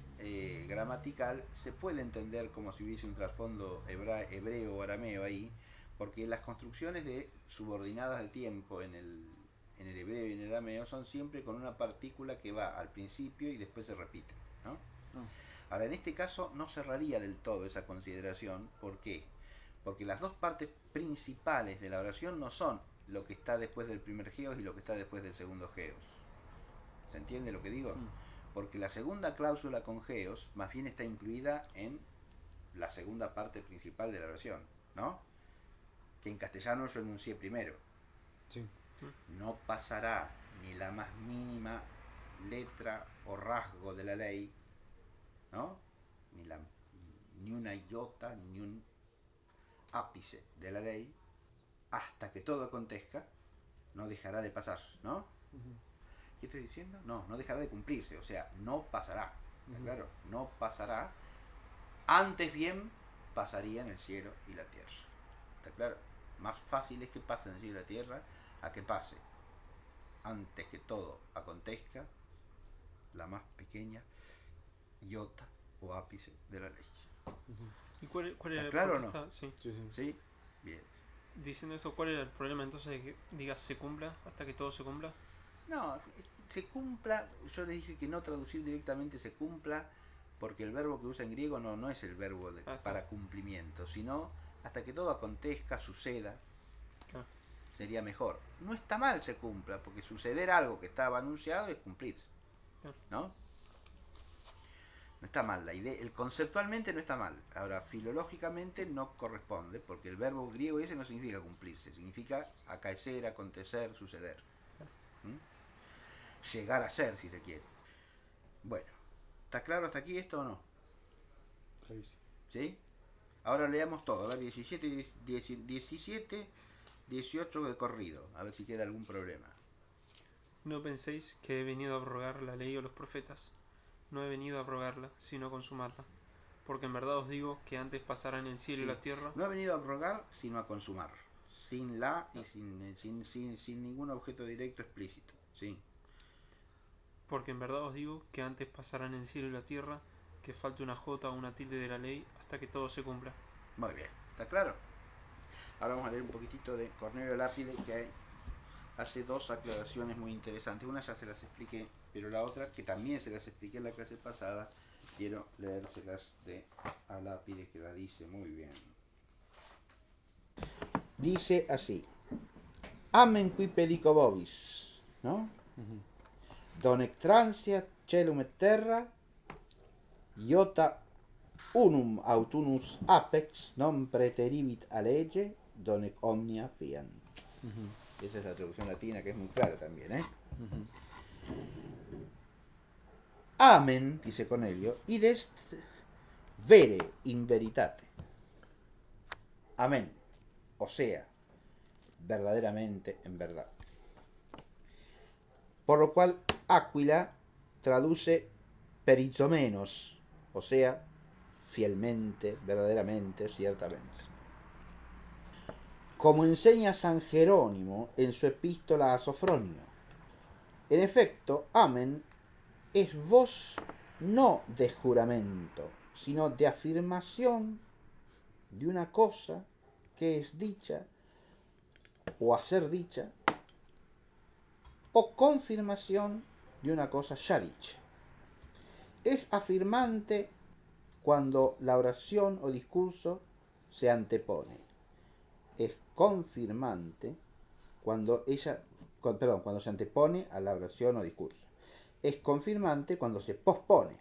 gramatical, se puede entender como si hubiese un trasfondo hebreo o arameo ahí, porque las construcciones de subordinadas de tiempo en el hebreo y en el arameo son siempre con una partícula que va al principio y después se repite, ¿no? No. Ahora, en este caso no cerraría del todo esa consideración. ¿Por qué? Porque las dos partes principales de la oración no son lo que está después del primer geos y lo que está después del segundo geos. ¿Se entiende lo que digo? Mm. Porque la segunda cláusula con geos más bien está incluida en la segunda parte principal de la oración, ¿no? Que en castellano yo enuncié primero. Sí. No pasará ni la más mínima letra o rasgo de la ley, ¿no? Ni, la, ni una iota, ni un ápice de la ley, hasta que todo acontezca, no dejará de pasar, ¿no? Ujú, ¿Qué estoy diciendo? No dejará de cumplirse, o sea, no pasará, ¿está ujú. claro? No pasará, antes bien pasaría en el cielo y la tierra, ¿está claro? Más fácil es que pase en el cielo y la tierra a que pase, antes que todo acontezca, la más pequeña iota o ápice de la ley. ¿Y cuál ¿Está era? claro o Porque no? está, sí. Sí, sí. ¿Sí? Bien. Diciendo eso, ¿cuál era el problema entonces de que digas se cumpla hasta que todo se cumpla? No, se cumpla, yo le dije que no traducir directamente se cumpla, porque el verbo que usa en griego no es el verbo Ah, está. para cumplimiento, sino hasta que todo acontezca, suceda, Claro. sería mejor. No está mal se cumpla, porque suceder algo que estaba anunciado es cumplirse, Claro. ¿no? No está mal, la idea, conceptualmente no está mal. Ahora, filológicamente no corresponde, porque el verbo griego ese no significa cumplirse, significa acaecer, acontecer, suceder. ¿Mm? Llegar a ser, si se quiere. Bueno, ¿está claro hasta aquí esto o no? Clarísimo. ¿Sí? Ahora leamos todo, a ver, 17, 17, 18 de corrido, a ver si queda algún problema. No penséis que he venido a abrogar la ley o los profetas. no he venido a abrogarla, sino a consumarla. Porque en verdad os digo que antes pasarán el cielo y la tierra. No ha venido a abrogar, sino a consumar. Sin la y sin ningún objeto directo explícito. Sí. Porque en verdad os digo que antes pasarán el cielo y la tierra, que falte una jota o una tilde de la ley, hasta que todo se cumpla. Muy bien, ¿está claro? Ahora vamos a leer un poquitito de Cornelio Lápide, que hace dos aclaraciones muy interesantes. Una ya se las expliqué, pero la otra, que también se las expliqué en la clase pasada, quiero leérselas de a Lápide, que la dice muy bien. Dice así: Amen qui pedico vobis, ¿no? Donec transiat celum et terra, iota unum autunus apex non preterivit a lege, donec omnia fiant. Esa es la traducción latina, que es muy clara también, ¿eh? Amen, dice Cornelio, id est vere in veritate. Amén. O sea, verdaderamente en verdad. Por lo cual Aquila traduce perizomenos, o sea, fielmente, verdaderamente, ciertamente. Como enseña San Jerónimo en su epístola a Sofronio. En efecto, amén es voz no de juramento, sino de afirmación de una cosa que es dicha o a ser dicha, o confirmación de una cosa ya dicha. Es afirmante cuando la oración o discurso se antepone. Es confirmante cuando cuando se antepone a la oración o discurso. Es confirmante cuando se pospone,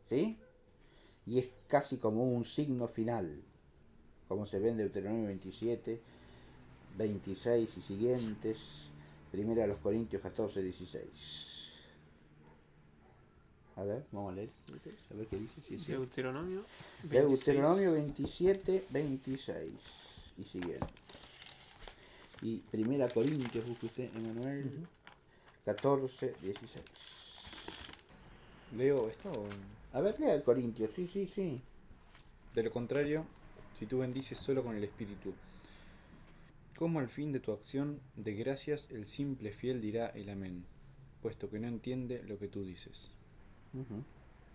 ¿sí? Y es casi como un signo final, como se ve en Deuteronomio 27, 26 y siguientes, 1 Corintios 14, 16. A ver, vamos a leer, a ver qué dice. Sí, sí. Deuteronomio 26. Deuteronomio 27, 26 y siguiente. Y 1 Corintios, busque usted, Emanuel, 14, 16. ¿Leo esto o...? A ver, lea el Corintios, sí. De lo contrario, si tú bendices solo con el espíritu, ¿cómo al fin de tu acción de gracias el simple fiel dirá el amén, puesto que no entiende lo que tú dices?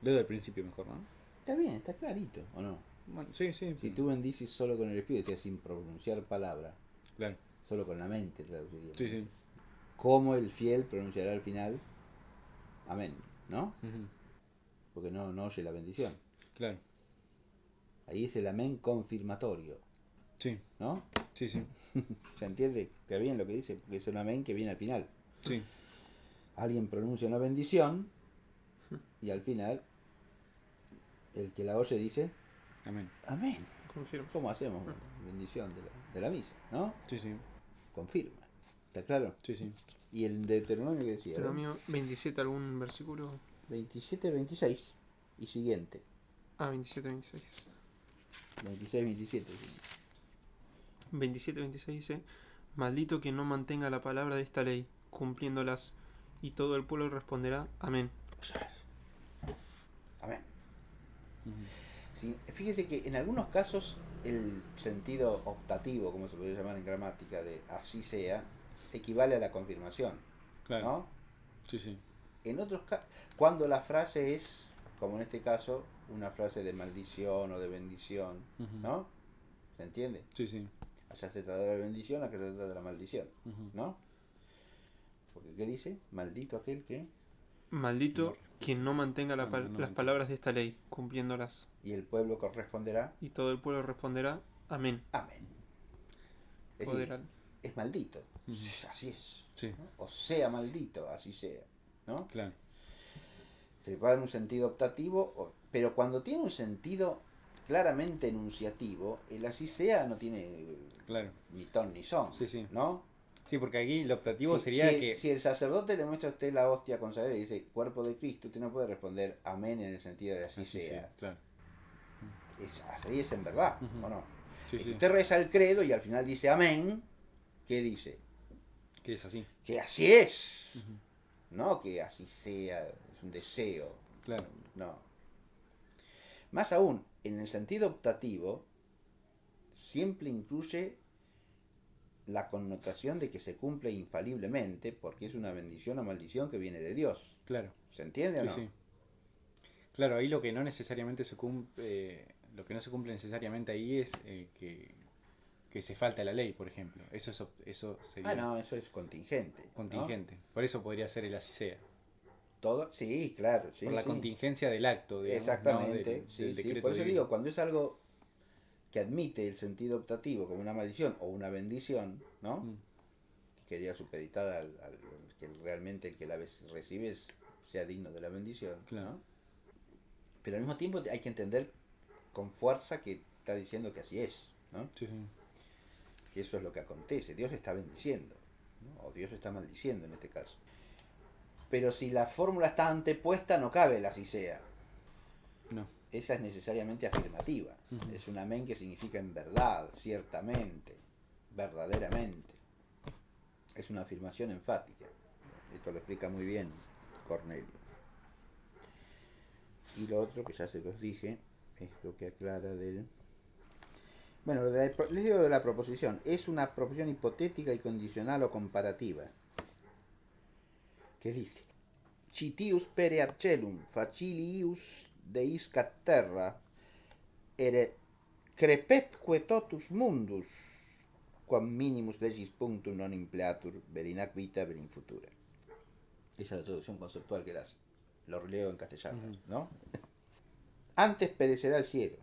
Leo del principio mejor, ¿no? Está bien, está clarito, ¿o no? Bueno, sí. Si tú bendices solo con el espíritu, o sea, sin pronunciar palabra, Claro. solo con la mente traduciría. Sí. ¿Cómo el fiel pronunciará al final amén, ¿no? Porque no oye la bendición. Claro. Ahí es el amén confirmatorio. Sí. ¿No? Sí. ¿Se entiende? Que bien lo que dice, porque es un amén que viene al final. Sí. Alguien pronuncia una bendición y al final el que la oye dice Amén. amén. Confirma. ¿Cómo hacemos bendición de la misa? ¿No? Sí. Confirma. ¿Está claro? Sí. ¿Y el Deuteronomio que decía? Deuteronomio 27, algún versículo. 27, 26 y siguiente. 27, 26. 26, 27. 27, 26 dice: Maldito quien no mantenga la palabra de esta ley, cumpliéndolas. Y todo el pueblo responderá: Amén. Amén. Sí, fíjese que en algunos casos el sentido optativo, como se puede llamar en gramática, de así sea, equivale a la confirmación. Claro. ¿No? Sí. En otros casos, cuando la frase es, como en este caso, una frase de maldición o de bendición, ¿no? ¿Se entiende? Sí. Allá se trata de la bendición, acá se trata de la maldición, ¿no? Porque ¿qué dice? Maldito aquel que... Maldito quien no mantenga las palabras de esta ley, cumpliéndolas. Y el pueblo corresponderá. Y todo el pueblo responderá: Amén. Amén. Es decir, es maldito. Así es. Sí. ¿No? O sea maldito, así sea. ¿No? Claro. Se puede dar un sentido optativo, pero cuando tiene un sentido claramente enunciativo, el así sea no tiene ni ton ni son. Sí. ¿No? Sí, porque aquí el optativo sería que... Si el sacerdote le muestra a usted la hostia consagrada y dice cuerpo de Cristo, usted no puede responder amén en el sentido de así sea. Claro. Así es en verdad, ¿o no? Sí. Si usted reza el credo y al final dice amén, ¿qué dice? Que es así. Que así es. No que así sea, es un deseo. Claro. No. Más aún, en el sentido optativo, siempre incluye la connotación de que se cumple infaliblemente porque es una bendición o maldición que viene de Dios. Claro. ¿Se entiende o Sí, no? sí. Claro, ahí lo que no necesariamente se cumple, lo que no se cumple necesariamente ahí es que se falta la ley, por ejemplo. Eso Ah, sería no, eso es contingente, ¿no? contingente. Por eso podría ser el así sea. Todo, sí, claro, Por sí, la sí. contingencia del acto, digamos, ¿no? Exactamente, sí, Del sí. decreto Por eso divino. digo, cuando es algo que admite el sentido optativo como una maldición o una bendición, ¿no? Mm, Que quedaría supeditada que realmente el que la recibe sea digno de la bendición, claro. ¿no? Pero al mismo tiempo hay que entender con fuerza que está diciendo que así es, ¿no? Sí, sí. Que eso es lo que acontece. Dios está bendiciendo, ¿no? O Dios está maldiciendo en este caso. Pero si la fórmula está antepuesta, no cabe el así sea. No. Esa es necesariamente afirmativa. Ujú. Es un amén que significa en verdad, ciertamente, verdaderamente. Es una afirmación enfática. Esto lo explica muy bien Cornelio. Y lo otro, que ya se los dije, es lo que aclara del... Bueno, les digo de la proposición. Es una proposición hipotética y condicional o comparativa. ¿Qué dice? Citius pere arcelum facilius deiscat terra ere crepetque totus mundus quam minimus legis punctum non impleatur verinac vita verin futura. Esa es la traducción conceptual que él hace. Lo leo en castellano, ¿no? Antes perecerá el cielo,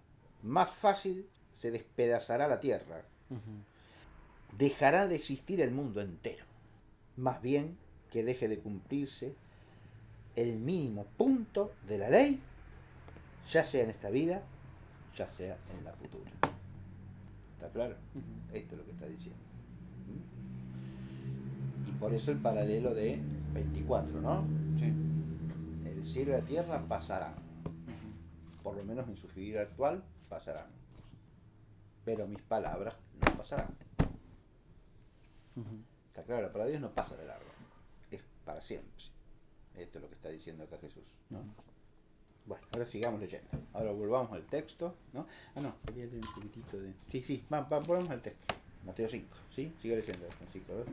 más fácil se despedazará la tierra, dejará de existir el mundo entero, más bien que deje de cumplirse el mínimo punto de la ley, ya sea en esta vida, ya sea en la futura. ¿Está claro? Esto es lo que está diciendo. Y por eso el paralelo de 24, ¿no? Sí. El cielo y la tierra pasarán. Por lo menos en su figura actual pasarán. Pero mis palabras no pasarán. Está claro, para Dios no pasa de largo. Es para siempre. Esto es lo que está diciendo acá Jesús, ¿no? Bueno, ahora sigamos leyendo. Ahora volvamos al texto, ¿no? Ah, no, quería leer un poquitito de... Sí, volvamos al texto. Mateo 5, ¿sí? Sigue leyendo, Francisco, a ver.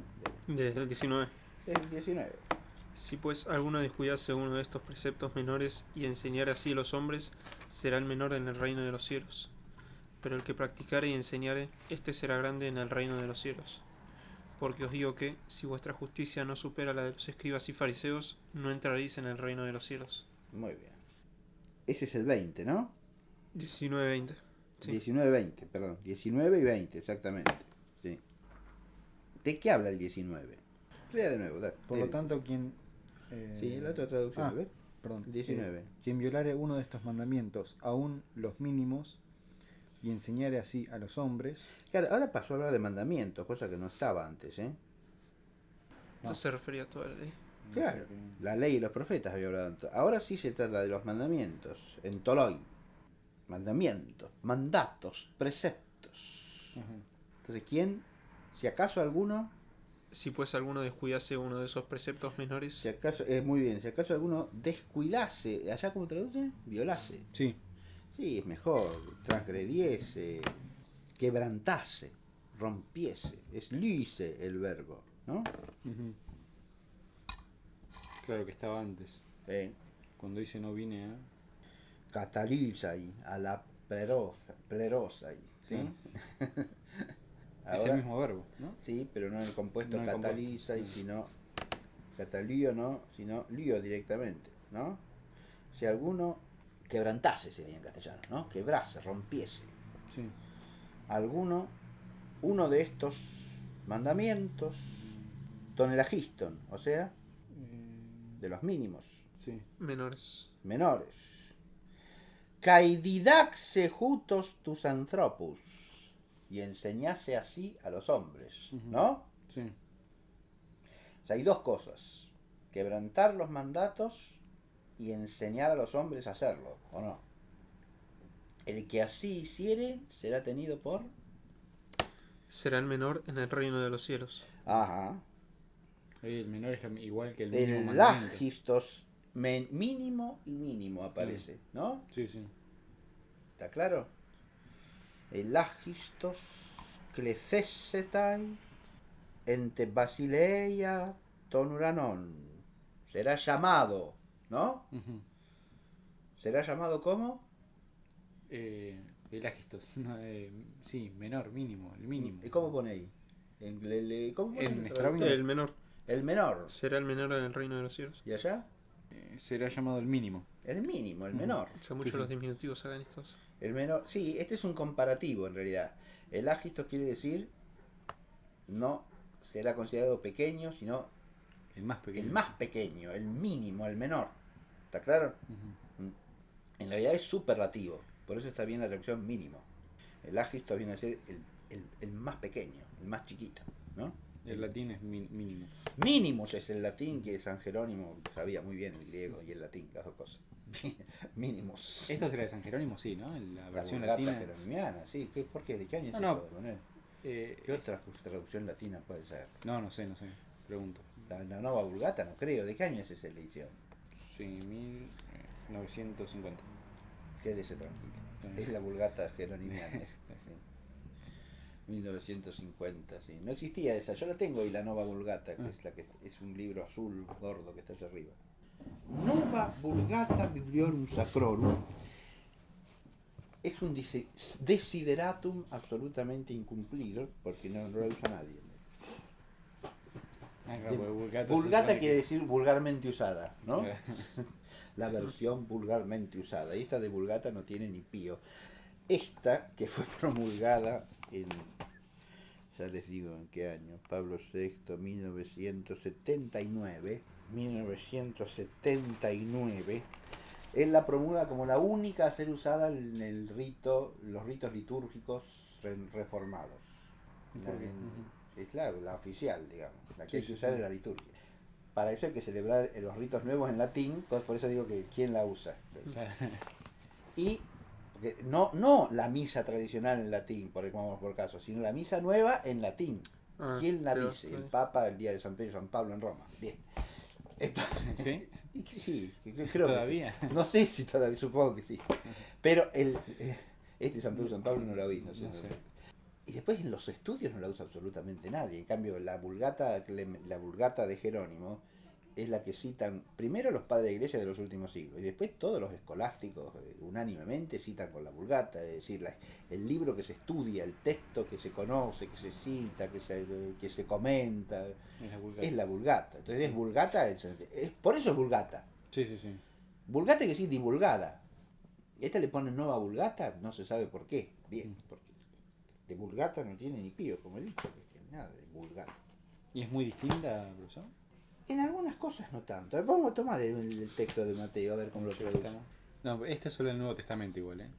Desde el 19. El 19. Si pues alguno descuidase uno de estos preceptos menores y enseñare así a los hombres, será el menor en el reino de los cielos. Pero el que practicare y enseñare, éste será grande en el reino de los cielos. Porque os digo que, si vuestra justicia no supera la de los escribas y fariseos, no entraréis en el reino de los cielos. Muy bien. Ese es el 20, ¿no? 19-20. Sí. 19-20, perdón. 19 y 20, exactamente. Sí. ¿De qué habla el 19? Lea de nuevo, dale. Por lo tanto, quien... Sí, la otra traducción, a ver. Perdón. 19. Quien violare uno de estos mandamientos, aún los mínimos, y enseñare así a los hombres... Claro, ahora pasó a hablar de mandamientos, cosa que no estaba antes, ¿eh? Entonces se refería a toda la ley. Claro, la ley y los profetas había hablado antes. Ahora sí se trata de los mandamientos, en Toloi. Mandamientos, mandatos, preceptos. Entonces, ¿quién? Si acaso alguno, Si pues alguno descuidase uno de esos preceptos menores, si acaso, muy bien, si acaso alguno descuidase, ¿allá cómo traduce? Violase. Sí. Sí, es mejor, transgrediese, quebrantase, rompiese, es luise el verbo, ¿no? Claro que estaba antes. Cuando dice no vine a... Catalizai, a la plerosai, ¿sí? Es el mismo verbo, ¿no? Sí, pero no en el compuesto No el catalizai, compuesto. sino catalío, no, sino lío directamente, ¿no? Si alguno quebrantase sería en castellano, ¿no? Quebrase, rompiese. Sí. Alguno, uno de estos mandamientos, tonelagiston, o sea, de los mínimos, Sí. menores. menores. Caididaxe jutos tus anthropus, y enseñase así a los hombres, ¿no? Sí. O sea, hay dos cosas: quebrantar los mandatos y enseñar a los hombres a hacerlo, ¿o no? El que así hiciere será tenido por... Será el menor en el reino de los cielos. Ajá. El menor es igual que el mínimo El mandamiento. lagistos mínimo y mínimo aparece, ¿no? Sí, sí. ¿Está claro? Elásgistos clecesetai ente basileia tonuranon. Será llamado, ¿no? Ujú. ¿Será llamado cómo? Elásgistos. No, sí, menor, mínimo, el mínimo. ¿Y cómo pone ahí? ¿Cómo pone En el Strabon traductor? El menor. El menor. Será el menor en el reino de los cielos. ¿Y allá? será llamado el mínimo. El mínimo, el Ujú. menor. O sea, muchos Sí, los sí. diminutivos hagan estos. El menor. Sí, este es un comparativo en realidad. El ágisto quiere decir no será considerado pequeño, sino El más pequeño. el más pequeño, el mínimo, el menor. ¿Está claro? Ujú. En realidad es superlativo, por eso está bien la traducción mínimo. El ágisto viene a ser el más pequeño, el más chiquito, ¿no? El latín es mínimos. Mínimos es el latín, que San Jerónimo sabía muy bien el griego y el latín, las dos cosas. Mínimos. Esto será de San Jerónimo, sí, ¿no? La La versión Vulgata latina. jeronimiana, sí. ¿Por qué? ¿De qué año es No, eso, no. de Manuel? Eh, ¿Qué otra traducción latina puede ser? no, no sé. Pregunto. La Nova Vulgata, no creo. ¿De qué año es esa edición? Sí, 1950. Quédese tranquilo. Sí. Es la Vulgata jeronimiana. Sí. 1950, sí. No existía esa. Yo la tengo y la Nova Vulgata, que es la que es un libro azul gordo que está allá arriba. Nova Vulgata Bibliorum Sacrorum es un desideratum absolutamente incumplido porque no lo usa nadie. Vulgata quiere decir vulgarmente usada, ¿no? La versión vulgarmente usada. Y esta de Vulgata no tiene ni pío. Esta, que fue promulgada en, ya les digo en qué año, Pablo VI, 1979, él la promulga como la única a ser usada en el rito, los ritos litúrgicos reformados. Es la oficial, digamos, la que hay que usar en la liturgia. Para eso hay que celebrar los ritos nuevos en latín, por eso digo que ¿quién la usa? Y porque no la misa tradicional en latín, por caso, sino la misa nueva en latín. ¿Quién la dice? El Papa el día de San Pedro y San Pablo en Roma. Bien. ¿Sí? Sí, creo ¿Todavía? Que sí. No sé si todavía, supongo que sí. Pero este San Pedro y San Pablo no la vi, no sé. Y después en los estudios no la usa absolutamente nadie. En cambio, la vulgata de Jerónimo es la que citan primero los padres de iglesia de los últimos siglos y después todos los escolásticos unánimemente citan con la vulgata, es decir, el libro que se estudia, el texto que se conoce, que se cita, que se comenta, es la vulgata. Entonces es vulgata, por eso es vulgata. Sí. Vulgata quiere decir divulgada. Esta le ponen nueva vulgata, no se sabe por qué. Bien, porque de vulgata no tiene ni pío, como he dicho, nada de vulgata. ¿Y es muy distinta, profesor? En algunas cosas no tanto. Vamos a tomar el texto de Mateo, a ver cómo lo traduce. No, este es solo el Nuevo Testamento igual, ¿eh?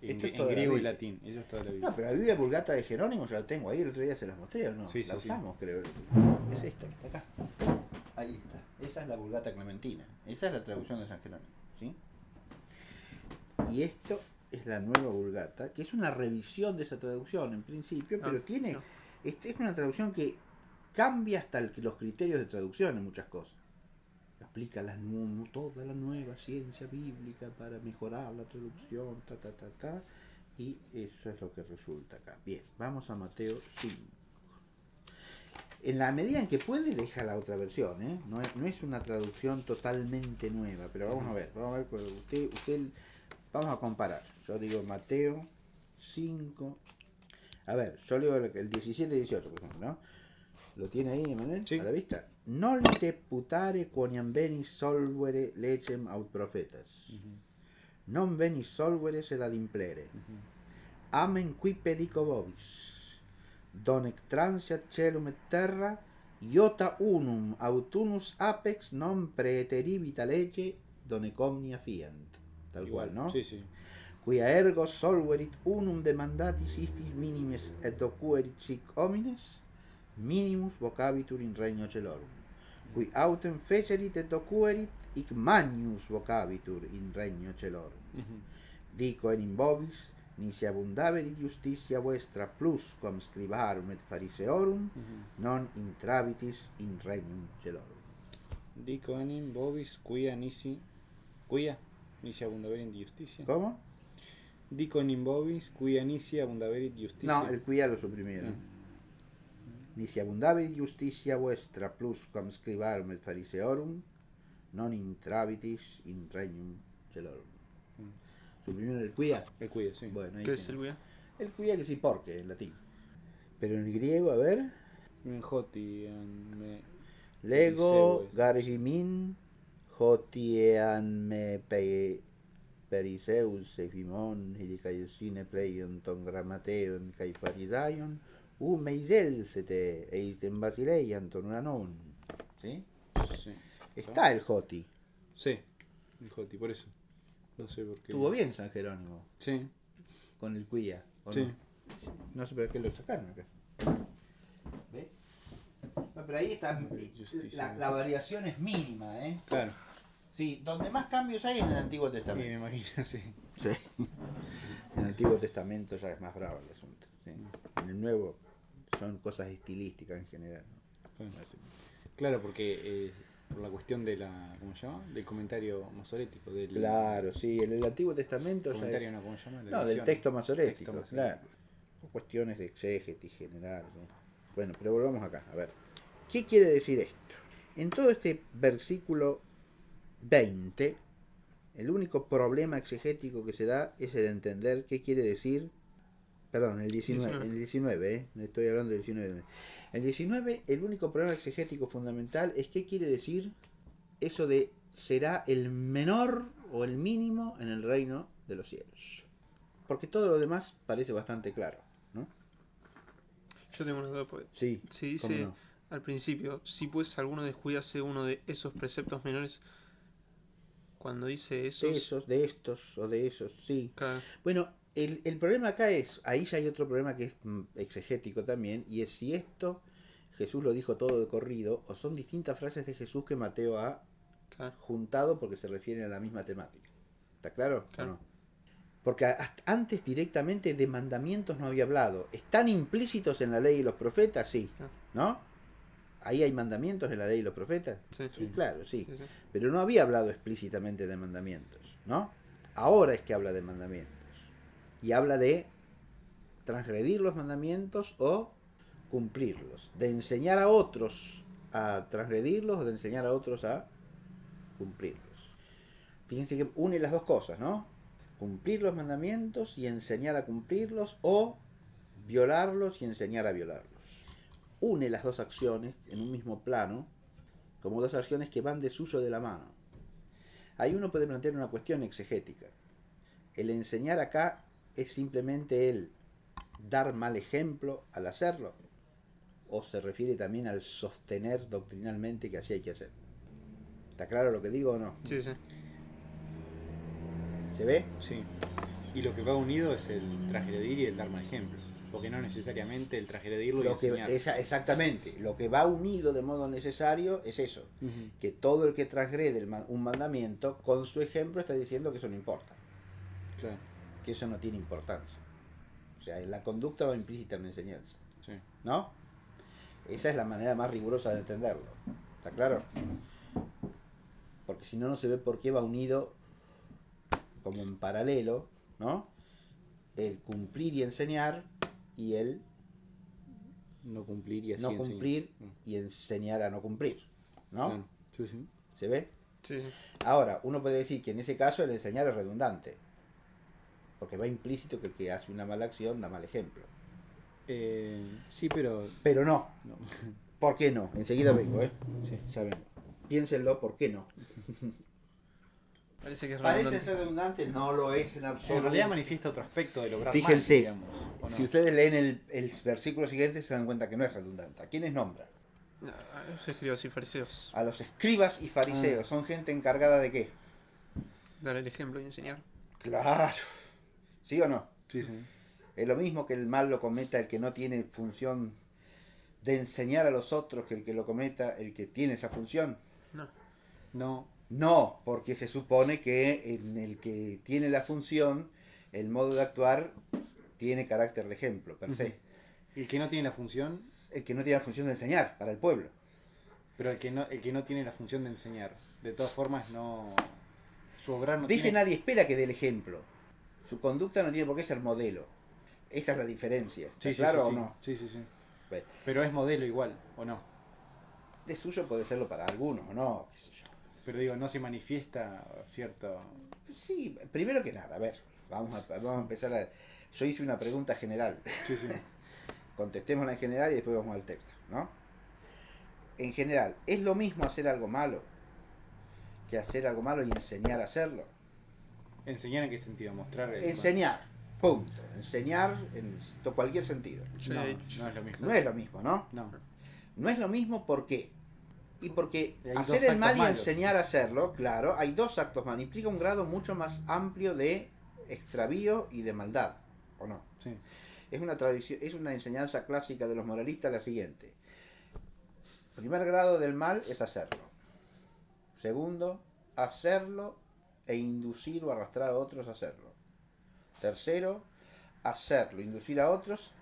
En griego y latín, eso es toda la Biblia. No, pero la Biblia Vulgata de Jerónimo yo la tengo ahí, el otro día se las mostré o no. Sí, la usamos, creo. Es esta, que está acá. Ahí está. Esa es la Vulgata Clementina. Esa es la traducción de San Jerónimo, ¿sí? Y esto es la nueva Vulgata, que es una revisión de esa traducción en principio, pero tiene... No. Es una traducción que cambia hasta los criterios de traducción en muchas cosas. Aplica toda la nueva ciencia bíblica para mejorar la traducción, y eso es lo que resulta acá. Bien, vamos a Mateo 5. En la medida en que puede, deja la otra versión, ¿eh? No es una traducción totalmente nueva, pero vamos a ver, vamos a comparar. Yo digo Mateo 5. A ver, yo leo el 17 y 18, por ejemplo, ¿no? ¿Lo tiene ahí, Emanuel? Sí. A la vista. Non te putare quoniam venis solvere lecem aut profetas. Non venis solvere sed ad implere. Amen qui pedico vobis. Donec transiat celum et terra, iota unum autunus apex non praeteribita lege, donec omnia fiant. Tal cual, ¿no? Sí. Quia ergo solverit unum demandatis istis minimes et docuerit sic homines, minimus vocabitur in regno celorum. Qui autem fecerit et docuerit, hic magnus vocabitur in regno celorum. Dico in vobis, nisi abundaverit justitia vuestra plus quam scribarum et phariseorum, non intrabitis in regnum celorum. Dico enim vobis quia nisi abundaverit justicia. ¿Cómo? Dico enim vobis quia nisi abundaverit justicia. No, el quia lo suprimieron. Nisi abundaverit justicia vuestra plusquam scribarum et fariseorum non intravitis in regnum celorum. Suprimieron el quia. El quia, sí. Bueno, ahí ¿Qué es el quia? El quia que sí porque en latín. Pero en griego, a ver. Menjoti an me Lego Periseue. gargimin hotiean me periseus efimon hidicaiusine pleion ton grammateon kai farisaion meiselsete eisten basileian ton unanon. ¿Sí? Sí. Está el Joti. Sí, el Joti, por eso. No sé por qué. Estuvo bien San Jerónimo Sí, con el quia, ¿o sí. no? No sé por qué lo sacaron acá. ¿Ves? No, pero ahí está. La variación es mínima, ¿eh? Claro. Sí, donde más cambios hay es en el Antiguo Sí, me Testamento. imagino, sí. Sí. En el Antiguo Testamento ya es más bravo el asunto. ¿Sí? En el Nuevo son cosas estilísticas en general, ¿no? Claro, porque por la cuestión de la, ¿cómo se llama? Del comentario masorético. Del Claro, sí, en el Antiguo Testamento ya comentario, es... no, ¿cómo se llama? La No, del edición. texto masorético, Texto claro. Son cuestiones de exégesis general, ¿no? Bueno, pero volvamos acá, a ver. ¿Qué quiere decir esto? En todo este versículo 20, el único problema exegético que se da es el entender qué quiere decir. Perdón, el 19, el 19, estoy hablando del 19. El 19, el único problema exegético fundamental es qué quiere decir eso de será el menor o el mínimo en el reino de los cielos. Porque todo lo demás parece bastante claro, ¿no? Yo tengo una duda, pues. Sí, Se dice ¿cómo no? al principio, si pues alguno descuidase uno de esos preceptos menores, cuando dice esos... De esos, de estos o de esos, sí. Claro, Bueno, el problema acá es, ahí ya hay otro problema que es exegético también, y es si esto Jesús lo dijo todo de corrido, o son distintas frases de Jesús que Mateo ha claro, juntado porque se refieren a la misma temática. ¿Está claro? claro. ¿O no? Porque antes directamente de mandamientos no había hablado. ¿Están implícitos en la ley y los profetas? Sí. Claro. ¿No? ¿Ahí hay mandamientos en la ley y los profetas? Sí. Sí, claro, sí. Sí, sí. Pero no había hablado explícitamente de mandamientos, ¿no? Ahora es que habla de mandamientos. Y habla de transgredir los mandamientos o cumplirlos. De enseñar a otros a transgredirlos o de enseñar a otros a cumplirlos. Fíjense que une las dos cosas, ¿no? Cumplir los mandamientos y enseñar a cumplirlos o violarlos y enseñar a violarlos. Une las dos acciones en un mismo plano como dos acciones que van de suyo de la mano. Ahí uno puede plantear una cuestión exegética. El enseñar acá es simplemente el dar mal ejemplo al hacerlo, o se refiere también al sostener doctrinalmente que así hay que hacer. ¿Está claro lo que digo o no? Sí, sí. ¿Se ve? Sí. Y lo que va unido es el transgredir y el dar mal ejemplo. Porque no necesariamente el transgredirlo y Lo que, enseñar. exactamente, lo que va unido de modo necesario es eso, que todo el que transgrede un mandamiento, con su ejemplo está diciendo que eso no importa, Claro. que eso no tiene importancia. O sea, la conducta va implícita en la enseñanza, Sí. ¿no? Esa es la manera más rigurosa de entenderlo, ¿está claro? Porque si no, no se ve por qué va unido como en paralelo, ¿no? El cumplir y enseñar y el No cumplir y así no cumplir y enseñar a no cumplir, ¿no? Claro. Sí, sí. ¿Se ve? Sí. Ahora, uno puede decir que en ese caso el enseñar es redundante, porque va implícito que el que hace una mala acción da mal ejemplo. Sí, pero... Pero no. No. ¿Por qué no? Enseguida vengo, Sí. Ya vengo. Piénsenlo, ¿por qué no? Parece que es Parece redundante. ser redundante, no lo es en absoluto. En realidad manifiesta otro aspecto de lograr Fíjense, mal, digamos. ¿O no? si ustedes leen el versículo siguiente se dan cuenta que no es redundante. ¿A quiénes nombra? Los escribas y fariseos. A los escribas y fariseos. ¿Son gente encargada de qué? Dar el ejemplo y enseñar. Claro. ¿Sí o no? Sí, sí. Es lo mismo que el mal lo cometa el que no tiene función de enseñar a los otros que el que lo cometa el que tiene esa función. No. No. No, porque se supone que en el que tiene la función, el modo de actuar tiene carácter de ejemplo, per se. El que no tiene la función... El que no tiene la función de enseñar para el pueblo. Pero el que no tiene la función de enseñar, de todas formas no... Su obrar no Dice tiene... nadie espera que dé el ejemplo. Su conducta no tiene por qué ser modelo. Esa es la diferencia. ¿Está Sí, sí, claro sí, o sí. no? Sí, sí, sí. Bueno, Pero es modelo igual, ¿o no? de suyo puede serlo para algunos o no, qué sé yo. Pero digo, no se manifiesta cierto... Sí, primero que nada, a ver, vamos a empezar a... Yo hice una pregunta general. Sí, sí. Contestémosla en general y después vamos al texto, ¿no? En general, ¿es lo mismo hacer algo malo que hacer algo malo y enseñar a hacerlo? ¿Enseñar en qué sentido? Mostrar el... Enseñar, punto. Enseñar en cualquier sentido. Sí, No, ahí- no es lo mismo. No es lo mismo, ¿no? No. No es lo mismo, ¿por qué? Y porque Hay hacer dos el mal actos y malos. enseñar a hacerlo, claro, hay dos actos malos. Implica un grado mucho más amplio de extravío y de maldad, ¿o no? Sí. Es una tradición, es una enseñanza clásica de los moralistas la siguiente. Primer grado del mal es hacerlo. Segundo, hacerlo e inducir o arrastrar a otros a hacerlo. Tercero, hacerlo, inducir a otros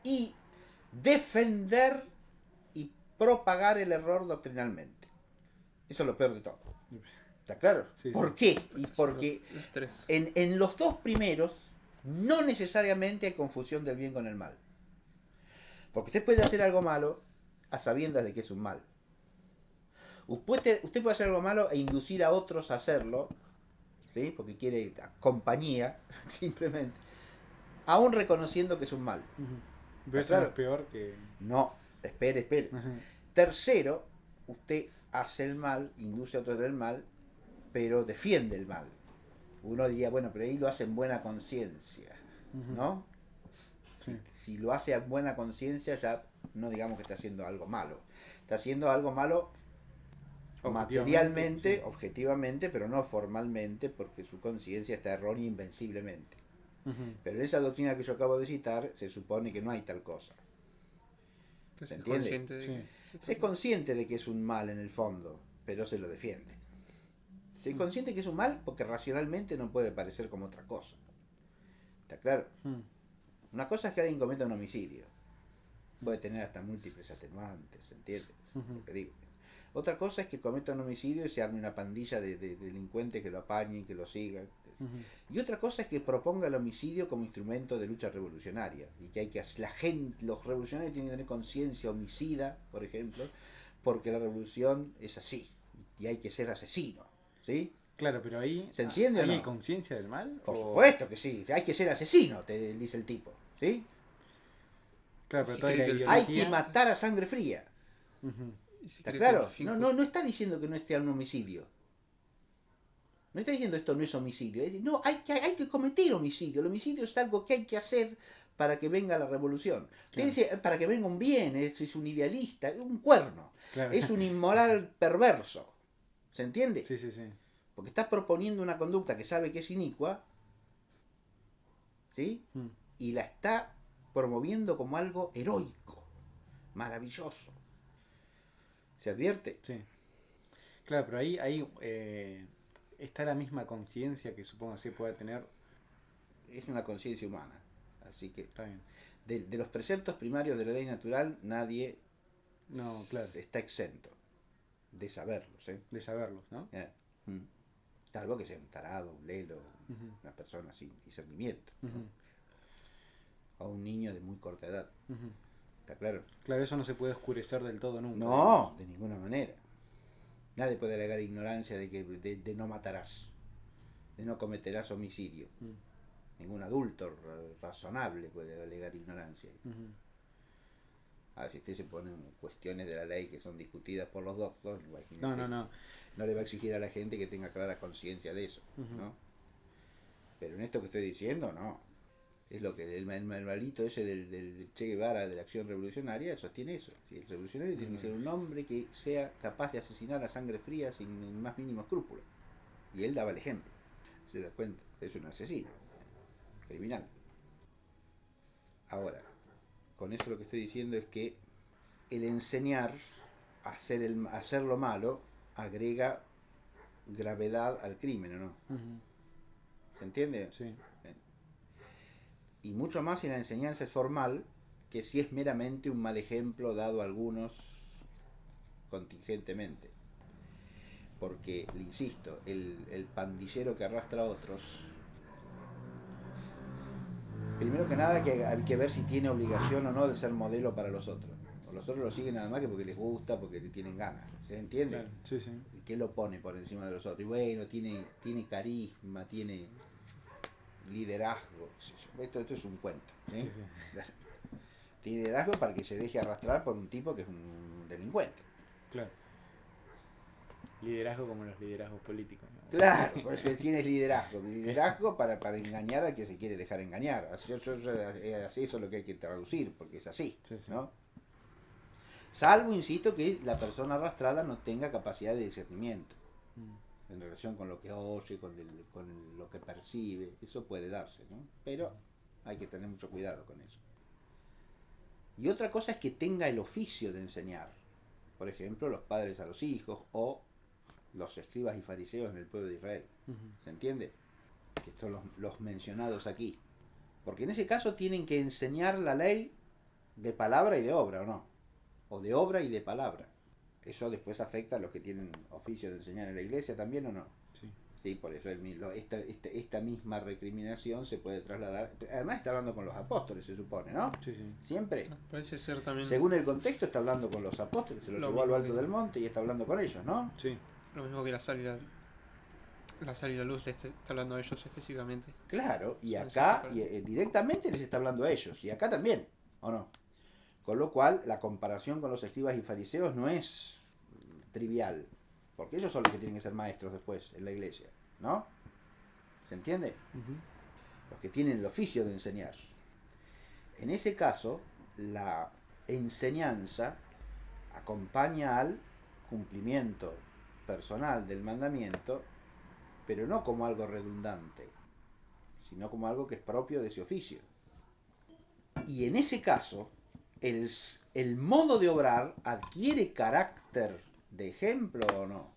y defender y propagar el error doctrinalmente. Eso es lo peor de todo. ¿Está claro? Sí, ¿Por sí. qué? Y porque Los tres. en los dos primeros no necesariamente hay confusión del bien con el mal. Porque usted puede hacer algo malo a sabiendas de que es un mal. Usted puede hacer algo malo e inducir a otros a hacerlo, ¿sí? Porque quiere compañía, simplemente, aún reconociendo que es un mal. Pero eso no es peor que... No, espere. Tercero, usted hace el mal, induce a otros del mal, pero defiende el mal. Uno diría, bueno, pero ahí lo hace en buena conciencia, ¿no? Sí. Si lo hace a buena conciencia, ya no digamos que está haciendo algo malo. Está haciendo algo malo materialmente, sí. objetivamente, pero no formalmente, porque su conciencia está errónea invenciblemente. Pero en esa doctrina que yo acabo de citar, se supone que no hay tal cosa. Entonces ¿Se es entiende? consciente de Sí. que Se es consciente de que es un mal en el fondo, pero se lo defiende. Se es consciente que es un mal porque racionalmente no puede parecer como otra cosa. ¿Está claro? Una cosa es que alguien cometa un homicidio. Puede tener hasta múltiples atenuantes, ¿se entiende? Lo que digo. Otra cosa es que cometa un homicidio y se arme una pandilla de delincuentes que lo apañen, que lo sigan. Y otra cosa es que proponga el homicidio como instrumento de lucha revolucionaria. Y que la gente, los revolucionarios tienen que tener conciencia homicida, por ejemplo, porque la revolución es así. Y hay que ser asesino. ¿Sí? Claro, pero ahí... ¿Se entiende o ¿Ahí no? hay conciencia del mal? Por o... supuesto que sí. Hay que ser asesino, te dice el tipo. ¿Sí? Claro, pero Si toda cree la que el Hay ideología... que matar a sangre fría. Y si ¿Está cree que el claro? fin No está diciendo que no esté un homicidio. No está diciendo esto no es homicidio. No, hay que cometer homicidio. El homicidio es algo que hay que hacer para que venga la revolución. Usted Claro. dice, para que venga un bien, es un idealista, es un cuerno. Claro. Es un inmoral perverso. ¿Se entiende? Sí, sí, sí. Porque está proponiendo una conducta que sabe que es inicua, ¿sí? Y la está promoviendo como algo heroico, maravilloso. ¿Se advierte? Sí. Claro, pero ahí está la misma conciencia que supongo que se pueda tener. Es una conciencia humana. Así que Está bien. de los preceptos primarios de la ley natural nadie No, claro. está exento de saberlos. De saberlos, ¿no? Salvo que sea un tarado, un lelo, una persona sin discernimiento, ¿no? O un niño de muy corta edad. ¿Está claro? Claro, eso no se puede oscurecer del todo nunca. No, de ninguna manera. Nadie puede alegar ignorancia de no matarás, de no cometerás homicidio. Ningún adulto razonable puede alegar ignorancia. A ver, si usted se pone cuestiones de la ley que son discutidas por los doctores, no le va a exigir a la gente que tenga clara conciencia de eso, ¿no? Pero en esto que estoy diciendo, no. Es lo que el malito ese del Che Guevara, de la acción revolucionaria, sostiene eso. El revolucionario tiene que ser un hombre que sea capaz de asesinar a sangre fría sin el más mínimo escrúpulo. Y él daba el ejemplo. Se da cuenta, es un asesino, criminal. Ahora, con eso lo que estoy diciendo es que el enseñar a hacer lo malo agrega gravedad al crimen, ¿o no? ¿Se entiende? Sí. Y mucho más si la enseñanza es formal que si es meramente un mal ejemplo dado a algunos contingentemente. Porque, le insisto, el pandillero que arrastra a otros, primero que nada hay que ver si tiene obligación o no de ser modelo para los otros. O los otros lo siguen nada más que porque les gusta, porque le tienen ganas. ¿Se entiende? Claro, sí, sí. ¿Y qué lo pone por encima de los otros? Y bueno, tiene carisma, tiene liderazgo. Esto es un cuento. ¿Sí? Sí, sí. Tiene liderazgo para que se deje arrastrar por un tipo que es un delincuente. Claro. Liderazgo como los liderazgos políticos, ¿no? Claro, pues que tienes liderazgo. Liderazgo para engañar al que se quiere dejar engañar. Así eso es lo que hay que traducir, porque es así, Sí, sí. ¿no? Salvo, insisto, que la persona arrastrada no tenga capacidad de discernimiento en relación con lo que oye, con lo que percibe. Eso puede darse, ¿no? Pero hay que tener mucho cuidado con eso. Y otra cosa es que tenga el oficio de enseñar. Por ejemplo, los padres a los hijos o los escribas y fariseos en el pueblo de Israel. ¿Se entiende? Que son los mencionados aquí. Porque en ese caso tienen que enseñar la ley de palabra y de obra, ¿o no? O de obra y de palabra. Eso después afecta a los que tienen oficio de enseñar en la iglesia también, ¿o no? Sí. Sí, por eso esta misma recriminación se puede trasladar. Además está hablando con los apóstoles, se supone, ¿no? Sí, sí. Siempre. Parece ser también Según el contexto está hablando con los apóstoles, se los Lo llevó a lo mismo alto que- del monte y está hablando con ellos, ¿no? Sí. lo mismo que la sal y la luz le está hablando a ellos específicamente. Claro, y Son acá exactamente. directamente les está hablando a ellos, y acá también, ¿o no? Con lo cual, la comparación con los escribas y fariseos no es trivial, porque ellos son los que tienen que ser maestros después en la iglesia, ¿no? ¿Se entiende? Los que tienen el oficio de enseñar. En ese caso, la enseñanza acompaña al cumplimiento personal del mandamiento, pero no como algo redundante, sino como algo que es propio de ese oficio. Y en ese caso, el modo de obrar adquiere carácter de ejemplo o no.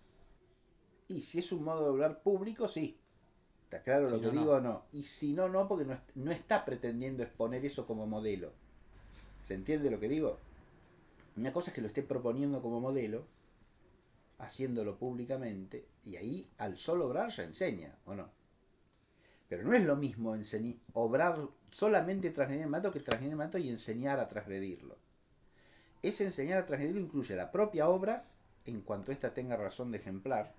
Y si es un modo de obrar público, sí. ¿Está claro Si lo que no, digo o no? Y si no, no, porque no está pretendiendo exponer eso como modelo. ¿Se entiende lo que digo? Una cosa es que lo esté proponiendo como modelo, haciéndolo públicamente, y ahí al solo obrar ya enseña, ¿o no? Pero no es lo mismo obrar solamente transgredir el mandato que transgredir el mandato y enseñar a transgredirlo. Ese enseñar a transgredirlo incluye la propia obra, en cuanto ésta tenga razón de ejemplar,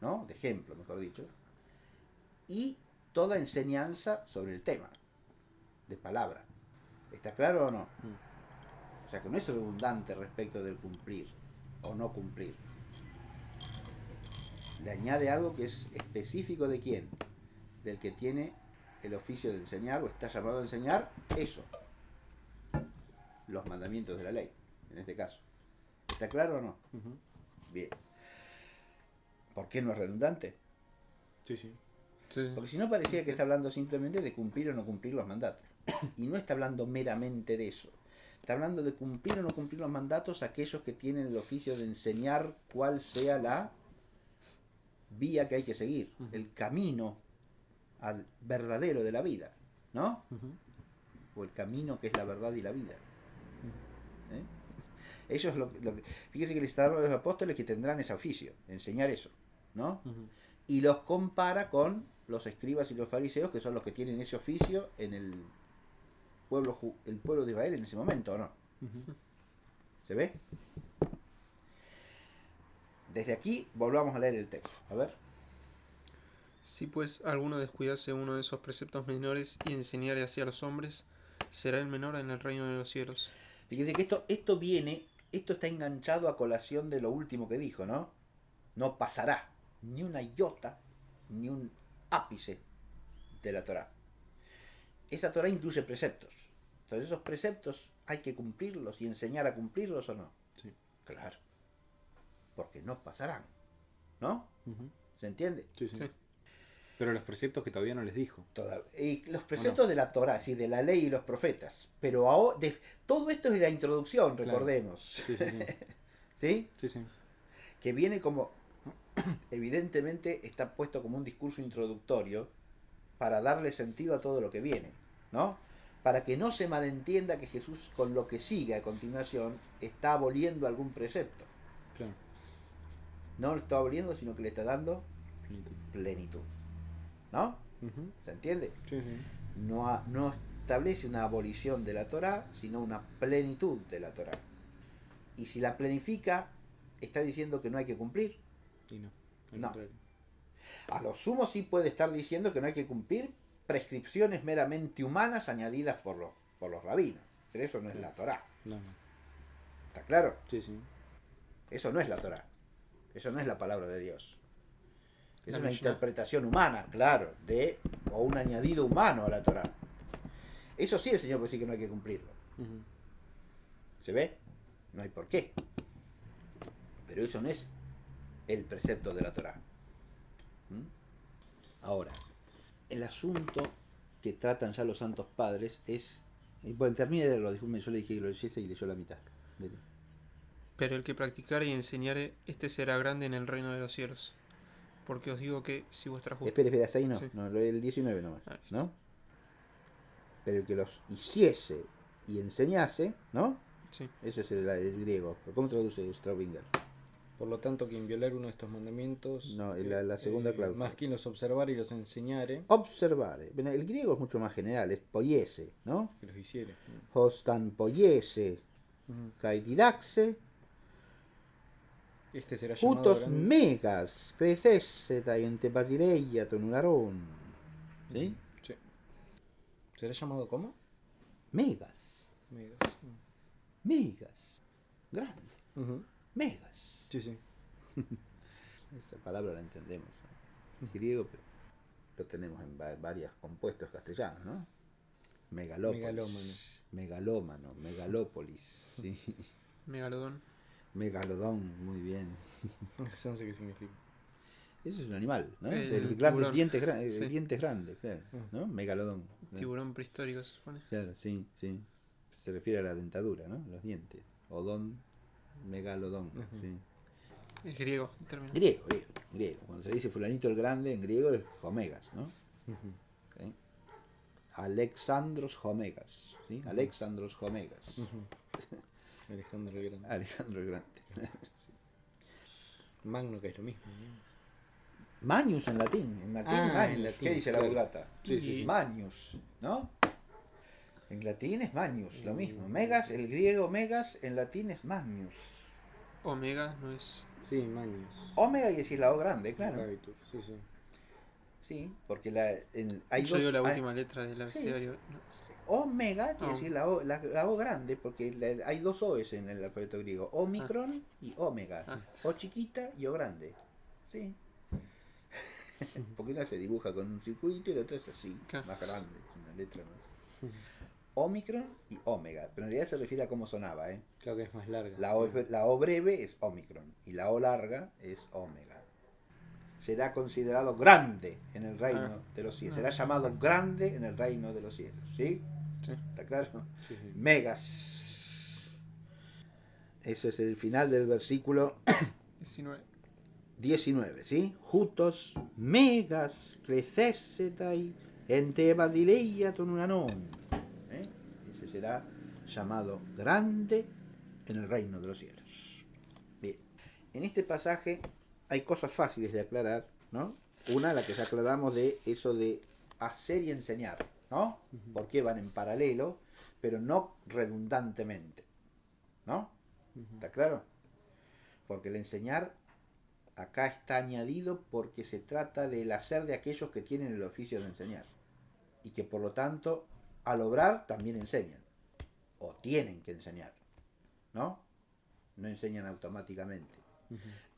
¿no? De ejemplo, mejor dicho, y toda enseñanza sobre el tema, de palabra. ¿Está claro o no? O sea que no es redundante respecto del cumplir o no cumplir. Le añade algo que es específico de quién, del que tiene el oficio de enseñar o está llamado a enseñar eso, los mandamientos de la ley, en este caso. ¿Está claro o no? Bien. ¿Por qué no es redundante? Sí, sí. Sí. Porque si no parecía que está hablando simplemente de cumplir o no cumplir los mandatos. Y no está hablando meramente de eso. Está hablando de cumplir o no cumplir los mandatos a aquellos que tienen el oficio de enseñar cuál sea la vía que hay que seguir, el camino verdadero de la vida, ¿no? O el camino que es la verdad y la vida. ¿Eh? Ellos fíjese que les está hablando a los apóstoles que tendrán ese oficio, enseñar eso, ¿no? Y los compara con los escribas y los fariseos, que son los que tienen ese oficio en el pueblo de Israel en ese momento, ¿o no? ¿Se ve? Desde aquí volvamos a leer el texto. A ver. Si pues alguno descuidase uno de esos preceptos menores y enseñare así a los hombres, será el menor en el reino de los cielos. Fíjense que esto está enganchado a colación de lo último que dijo, ¿no? No pasará ni una iota, ni un ápice de la Torá. Esa Torá incluye preceptos. Entonces esos preceptos hay que cumplirlos y enseñar a cumplirlos o no. Sí. Claro. Porque no pasarán. ¿No? ¿Se entiende? Sí, sí. Sí. Pero los preceptos que todavía no les dijo. Y los preceptos de la Torá, ¿sí? De la ley y los profetas. Pero todo esto es la introducción, recordemos. Sí, sí, sí. ¿Sí? Sí, sí. Que viene como, evidentemente está puesto como un discurso introductorio para darle sentido a todo lo que viene, ¿no? Para que no se malentienda que Jesús con lo que sigue a continuación está aboliendo algún precepto. Claro. No lo está abriendo, sino que le está dando plenitud. ¿No? ¿Se entiende? Sí, sí. No establece una abolición de la Torá, sino una plenitud de la Torá. Y si la planifica, está diciendo que no hay que cumplir. Y no, al No. contrario. A lo sumo sí puede estar diciendo que no hay que cumplir prescripciones meramente humanas añadidas por los rabinos. Pero eso no es la Torá. No. ¿Está claro? Sí, sí. Eso no es la Torá. Eso no es la palabra de Dios. Es La una Mishnah. interpretación humana, claro, o un añadido humano a la Torá. Eso sí el Señor puede decir que no hay que cumplirlo. ¿Se ve? No hay por qué. Pero eso no es el precepto de la Torá. Ahora, el asunto que tratan ya los santos padres es... Bueno, termine de leerlo, disculpen, yo le dije que lo leyese y leyó la mitad. Dele. Pero el que practicare y enseñare, este será grande en el reino de los cielos. Porque os digo que si vuestra justicia... Espera, hasta ahí no, Sí. no, el 19 nomás, listo. ¿no? Pero el que los hiciese y enseñase, ¿no? Sí. Eso es el griego. ¿Cómo traduce Straubinger? Por lo tanto, quien violar uno de estos mandamientos, No, la segunda cláusula. más quien los observare y los enseñare, Observare. Bueno, el griego es mucho más general, es poiese, ¿no? que los hiciere. Hostan poiese, kai didaxe, Este será llamado putos grande. megas, creceseta y entepatireia tonularon. ¿Sí? Sí. ¿Será llamado cómo? Megas, Megas. megas, grande, megas. Sí, sí. Esa palabra la entendemos, ¿no? Es griego, pero lo tenemos en varios compuestos castellanos, ¿no? Megalópolis. Megalómano. Megalómano, megalópolis, sí. Megalodón. Megalodón, muy bien. Eso no sé qué significa. Ese es un animal, ¿no? El Grandes tiburón. dientes, Sí. dientes grandes, claro, ¿no? Megalodón. Tiburón prehistórico, se supone. Claro, sí, sí. Se refiere a la dentadura, ¿no? Los dientes. Odón, megalodón, sí. Es griego, el término. Griego. Cuando se dice fulanito el grande, en griego es Homegas, ¿no? ¿Sí? Alexandros Homegas, ¿sí? Alexandros Homegas. Alejandro el Grande. Alejandro el Grande. Magno, que es lo mismo, ¿no? Magnus en latín. En latín, Magnus. En latín, ¿Qué dice claro. la Vulgata? Sí. Magnus, ¿no? En latín es Magnus, lo mismo. Megas, el griego megas, en latín es Magnus. Omega no es... Sí, Magnus. Omega quiere decir la O grande, claro. Gavitur, sí, sí. Sí, porque hay Yo dos... digo la hay- última letra del abecedario. No, Omega quiere Oh. decir la O grande, porque hay dos O's en el alfabeto griego. Omicron y Omega. O chiquita y O grande. Sí. Porque una se dibuja con un circulito y la otra es así, Claro. más grande, es una letra más. Omicron y Omega, pero en realidad se refiere a cómo sonaba, ¿eh? Creo que es más larga. La O breve es Omicron y la O larga es Omega. Será considerado grande en el reino de los cielos. Será llamado grande en el reino de los cielos. ¿Sí? Sí. ¿Está claro? Sí, sí. Megas. Ese es el final del versículo 19. 19, ¿sí? Jutos megas crecessetai ente basileia tonunanon. Ese será llamado grande en el reino de los cielos. Bien. En este pasaje hay cosas fáciles de aclarar, ¿no? Una, la que ya aclaramos de eso de hacer y enseñar, ¿no? Porque van en paralelo, pero no redundantemente, ¿no? ¿Está claro? Porque el enseñar acá está añadido porque se trata del hacer de aquellos que tienen el oficio de enseñar y que por lo tanto al obrar también enseñan o tienen que enseñar, ¿no? No enseñan automáticamente,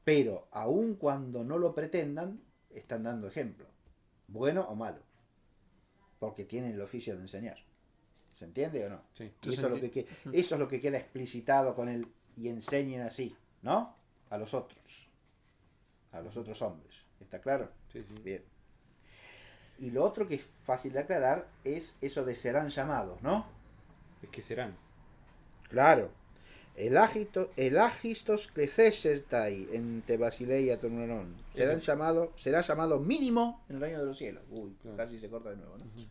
pero aun cuando no lo pretendan están dando ejemplo, bueno o malo, porque tienen el oficio de enseñar. ¿Se entiende o no? Sí. Y eso es lo que queda explicitado con el y enseñen así, ¿no? A los otros hombres. ¿Está claro? Sí, sí. Bien. Y lo otro que es fácil de aclarar es eso de serán llamados, ¿no? Es que serán. Claro. El agistos crecessetai en te basileia tonunanon. Será llamado mínimo en el reino de los cielos. Uy, claro. Casi se corta de nuevo, ¿no? Sí.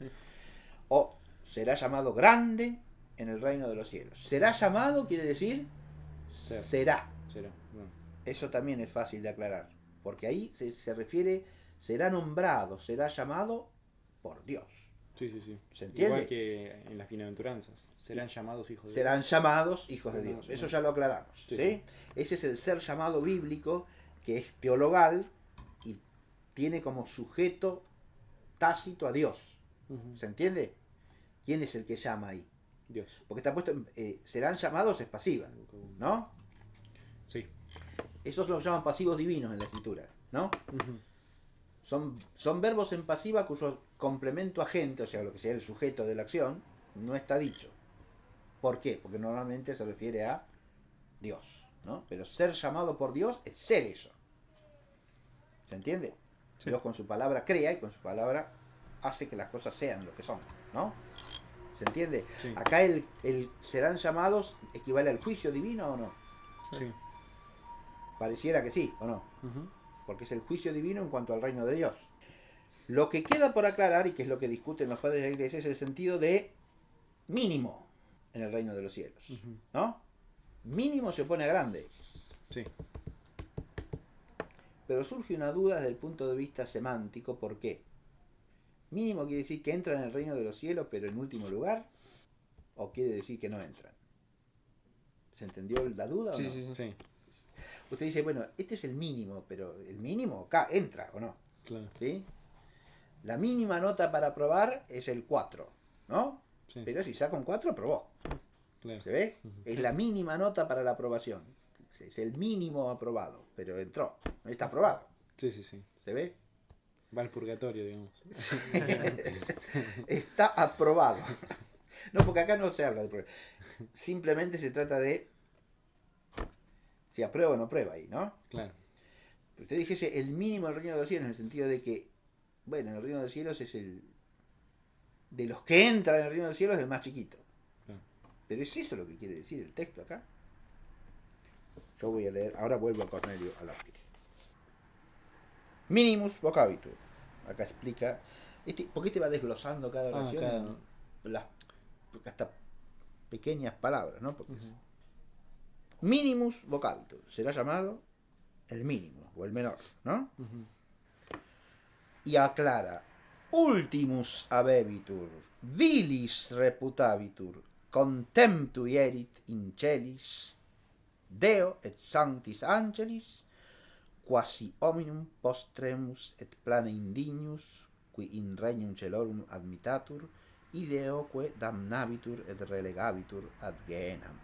O será llamado grande en el reino de los cielos. Será llamado quiere decir será. Será. No. Eso también es fácil de aclarar, porque ahí se refiere, será nombrado, será llamado por Dios. Sí, sí, sí. ¿Se entiende? Igual que en las bienaventuranzas. Serán llamados hijos de Serán Dios. llamados hijos de No, Dios. no. Eso ya lo aclaramos. Sí, ¿sí? sí. Ese es el ser llamado bíblico, que es teologal y tiene como sujeto tácito a Dios. Ujú. ¿Se entiende? ¿Quién es el que llama ahí? Dios. Porque está puesto, serán llamados es pasiva, ¿no? Sí. Esos los llaman pasivos divinos en la escritura, ¿no? Ujú. Son verbos en pasiva cuyo complemento agente, o sea, lo que sea el sujeto de la acción, no está dicho. ¿Por qué? Porque normalmente se refiere a Dios, ¿no? Pero ser llamado por Dios es ser eso. ¿Se entiende? Sí. Dios con su palabra crea y con su palabra hace que las cosas sean lo que son, ¿no? ¿Se entiende? Sí. Acá el serán llamados equivale al juicio divino o no. Sí. Pareciera que sí, ¿o no? Ujú. Porque es el juicio divino en cuanto al reino de Dios. Lo que queda por aclarar, y que es lo que discuten los padres de la iglesia, es el sentido de mínimo en el reino de los cielos, Ujú. ¿no? Mínimo se opone a grande. Sí. Pero surge una duda desde el punto de vista semántico, ¿por qué? Mínimo quiere decir que entran en el reino de los cielos, pero en último lugar, o quiere decir que no entran. ¿Se entendió la duda o Sí, no? sí, sí. Sí. Usted dice, bueno, este es el mínimo, pero el mínimo acá entra o no. Claro. ¿Sí? La mínima nota para aprobar es el 4, ¿no? Sí. Pero si saca un 4, aprobó. Claro. ¿Se ve? Ujú. Es Sí. la mínima nota para la aprobación. Es el mínimo aprobado, pero entró. Está aprobado. Sí, sí, sí. ¿Se ve? Va al purgatorio, digamos. Está aprobado. No, porque acá no se habla de prueba. Simplemente se trata de si aprueba o no aprueba ahí, ¿no? Claro. Usted dijese el mínimo del reino de los cielos en el sentido de que, bueno, el reino de los cielos es el... De los que entran en el reino de los cielos es el más chiquito. Claro. Pero es eso lo que quiere decir el texto acá. Yo voy a leer, ahora vuelvo a Cornelio a la pila. Minimus vocabitur. Acá explica, porque este va desglosando cada oración cada... en las hasta pequeñas palabras, ¿no? Porque Ujú. minimus vocabitur será llamado el mínimo o el menor, ¿no? Ujú. Y aclara, ultimus habebitur, vilis reputabitur, contemptui erit in celis, Deo et sanctis angelis, quasi hominum postremus et plane indignus, qui in regnum celorum admitatur, ideoque damnabitur et relegabitur ad Gehenam.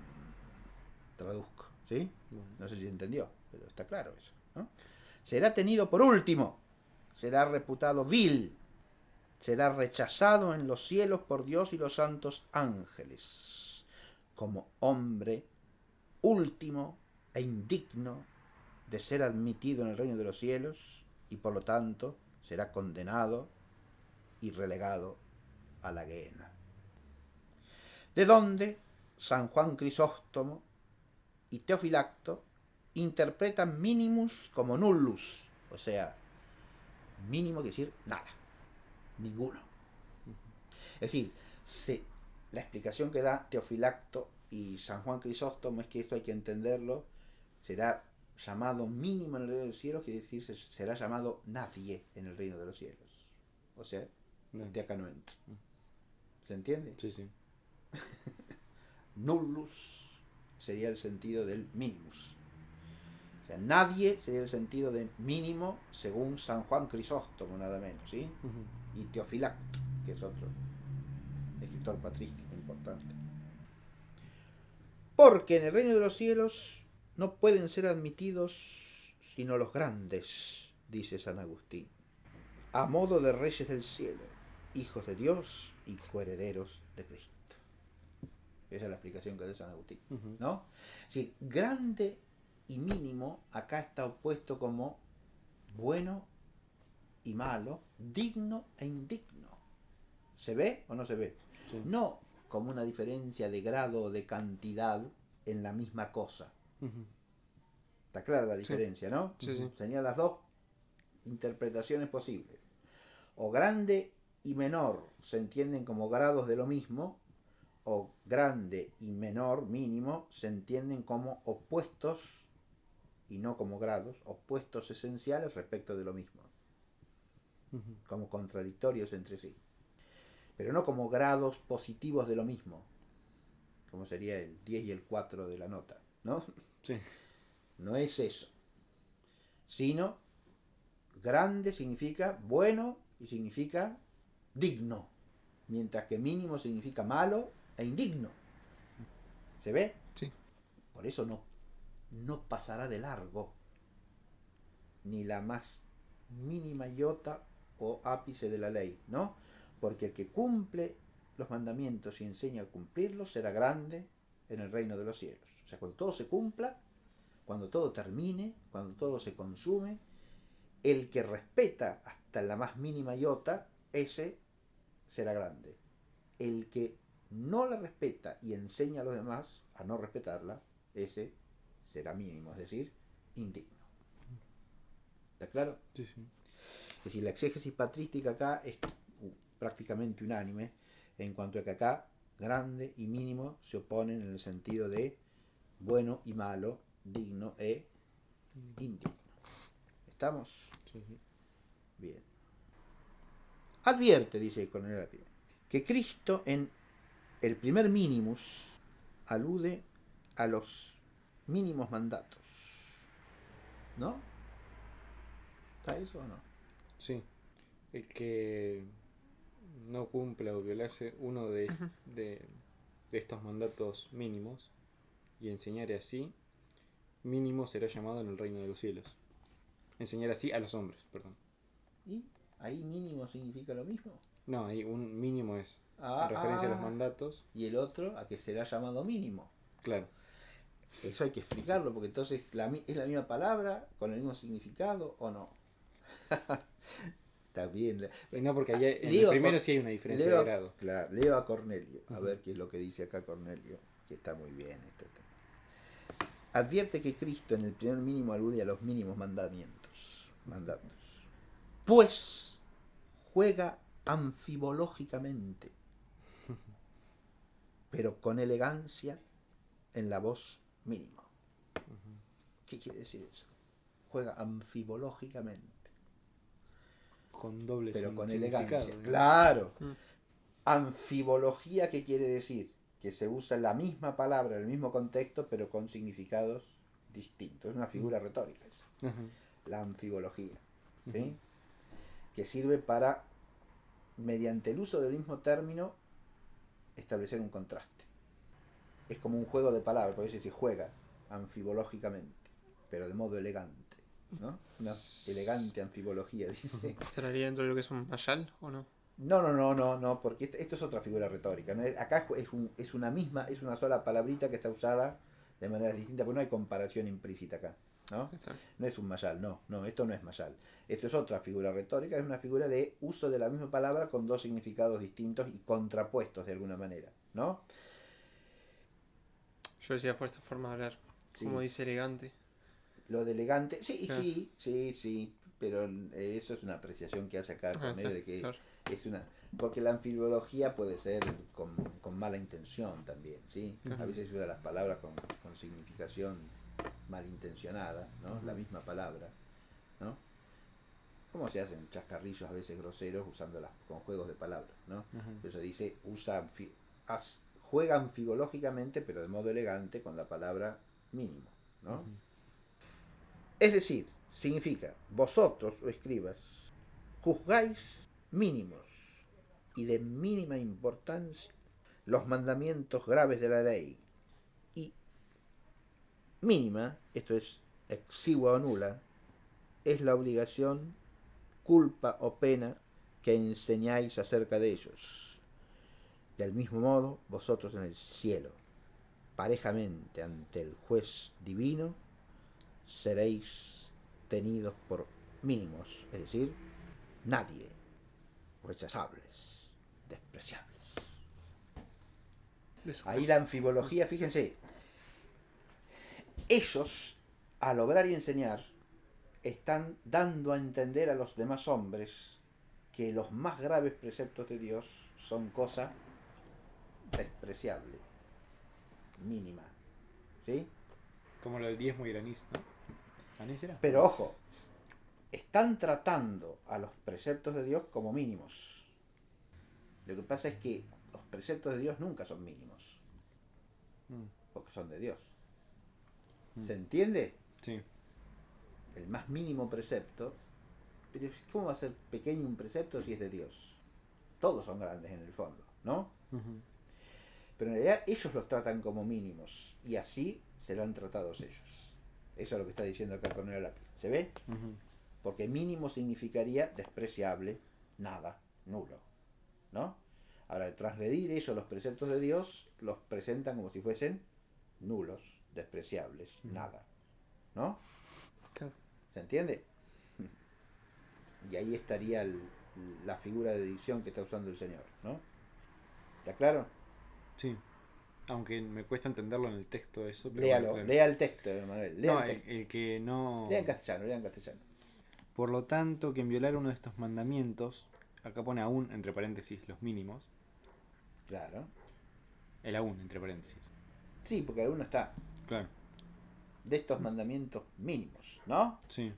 Traduzco, ¿sí? Bueno. No sé si entendió, pero está claro eso, ¿no? Será tenido por último, será reputado vil, será rechazado en los cielos por Dios y los santos ángeles, como hombre último e indigno de ser admitido en el reino de los cielos y por lo tanto será condenado y relegado a la Gehenna. De donde San Juan Crisóstomo y Teofilacto interpretan minimus como nullus, o sea, mínimo quiere decir nada, ninguno. Es decir, la explicación que da Teofilacto y San Juan Crisóstomo es que esto hay que entenderlo, será llamado mínimo en el reino de los cielos, quiere decir será llamado nadie en el reino de los cielos. O sea, usted acá no entra. ¿Se entiende? Sí, sí. Nullus sería el sentido del minimus. O sea, nadie sería el sentido de mínimo según San Juan Crisóstomo, nada menos, ¿sí? Ujú. Y Teofilacto, que es otro escritor patrístico importante. Porque en el reino de los cielos no pueden ser admitidos sino los grandes, dice San Agustín, a modo de reyes del cielo, hijos de Dios y coherederos de Cristo. Esa es la explicación que da San Agustín, Ujú. ¿no? Es decir, grande y mínimo acá está opuesto como bueno y malo, digno e indigno. ¿Se ve o no se ve? Sí. No como una diferencia de grado o de cantidad en la misma cosa. Ujú. Está clara la Sí. diferencia, ¿no? Sí, sí. Serían las dos interpretaciones posibles. O grande y menor se entienden como grados de lo mismo, o grande y menor, mínimo, se entienden como opuestos y no como grados, opuestos esenciales respecto de lo mismo, como contradictorios entre sí, pero no como grados positivos de lo mismo, como sería el 10 y el 4 de la nota, ¿no? Sí. No es eso, sino grande significa bueno y significa digno, mientras que mínimo significa malo e indigno. ¿Se ve? Sí. Por eso no pasará de largo ni la más mínima iota o ápice de la ley, ¿no? Porque el que cumple los mandamientos y enseña a cumplirlos será grande en el reino de los cielos. O sea, cuando todo se cumpla, cuando todo termine, cuando todo se consume, el que respeta hasta la más mínima iota, ese será grande. El que no la respeta y enseña a los demás a no respetarla, ese será mínimo, es decir, indigno. ¿Está claro? Sí, sí. Es decir, la exégesis patrística acá es prácticamente unánime en cuanto a que acá grande y mínimo se oponen en el sentido de bueno y malo, digno e indigno. ¿Estamos? Sí, sí. Bien. Advierte, dice Cornelio Lápide, que Cristo en el primer minimus alude a los mínimos mandatos. ¿No? ¿Está eso o no? Sí. El que no cumpla o violase uno de estos mandatos mínimos y enseñare así, mínimo será llamado en el reino de los cielos. Enseñar así a los hombres, perdón. ¿Y ahí mínimo significa lo mismo? No, ahí un mínimo es en referencia a los mandatos. Y el otro a que será llamado mínimo. Claro. Eso hay que explicarlo, porque entonces ¿es la misma palabra con el mismo significado o no? Está bien. Y no, porque ahí en el primero sí hay una diferencia de grado. Claro, leo a Cornelio, a ver qué es lo que dice acá Cornelio, que está muy bien esto. Advierte que Cristo en el primer mínimo alude a los mínimos mandatos. Pues juega anfibológicamente, pero con elegancia en la voz mínimo. ¿Qué quiere decir eso? Juega anfibológicamente, Con doble pero con significado. elegancia. ¿No? Claro. Anfibología, ¿qué quiere decir? Que se usa la misma palabra en el mismo contexto, pero con significados distintos. Es una figura retórica esa. La anfibología. ¿Sí? Que sirve para, mediante el uso del mismo término, establecer un contraste. Es como un juego de palabras, por eso se juega anfibológicamente, pero de modo elegante, ¿no? Una elegante anfibología, dice. ¿Estaría dentro de lo que es un mayal o no? No, porque esto es otra figura retórica. ¿No? Acá es una sola palabrita que está usada de manera distinta, porque no hay comparación implícita acá, ¿no? No es un mayal, no, esto no es mayal. Esto es otra figura retórica, es una figura de uso de la misma palabra con dos significados distintos y contrapuestos de alguna manera, ¿no? Yo decía por esta forma de hablar, como Sí. dice elegante. Lo de elegante, sí, Claro. sí, pero eso es una apreciación que hace acá con medio de que claro. es una... Porque la anfibología puede ser con mala intención también, ¿sí? A veces se usa las palabras con significación malintencionada, ¿no? La misma palabra, ¿no? Como se hacen chascarrillos a veces groseros usándolas con juegos de palabras, ¿no? Entonces dice, juega anfibológicamente, pero de modo elegante, con la palabra mínimo, ¿no? Es decir, significa, vosotros, o escribas, juzgáis mínimos y de mínima importancia los mandamientos graves de la ley, y mínima, esto es exigua o nula, es la obligación, culpa o pena que enseñáis acerca de ellos. Del mismo modo, vosotros en el cielo, parejamente ante el juez divino, seréis tenidos por mínimos, es decir, nadie, rechazables, despreciables. Ahí la anfibología, fíjense, ellos, al obrar y enseñar, están dando a entender a los demás hombres que los más graves preceptos de Dios son cosa despreciable, mínima, ¿sí? Como lo del diezmo y granizo, ¿no? ¿Anís era? Pero ojo, están tratando a los preceptos de Dios como mínimos. Lo que pasa es que los preceptos de Dios nunca son mínimos, porque son de Dios. ¿Se entiende? Sí. El más mínimo precepto. Pero ¿cómo va a ser pequeño un precepto si es de Dios? Todos son grandes en el fondo, ¿no? Pero en realidad ellos los tratan como mínimos, y así serán tratados ellos. Eso es lo que está diciendo acá Cornelio Lápiz. ¿Se ve? Porque mínimo significaría despreciable, nada, nulo, ¿no? Ahora, al transgredir eso, los preceptos de Dios los presentan como si fuesen nulos, despreciables, nada, ¿no? Claro. ¿Se entiende? Y ahí estaría la figura de división que está usando el Señor, ¿no? ¿Está claro? Sí. Aunque me cuesta entenderlo en el texto eso, pero Léalo, bueno, claro. lea el texto, Manuel, lea No, el texto. el que no... Lea en castellano, lea en castellano. Por lo tanto, quien violara uno de estos mandamientos, acá pone aún, entre paréntesis, los mínimos. Claro. El aún, entre paréntesis. Sí, porque alguno está Claro. de estos mandamientos mínimos, ¿no? Sí.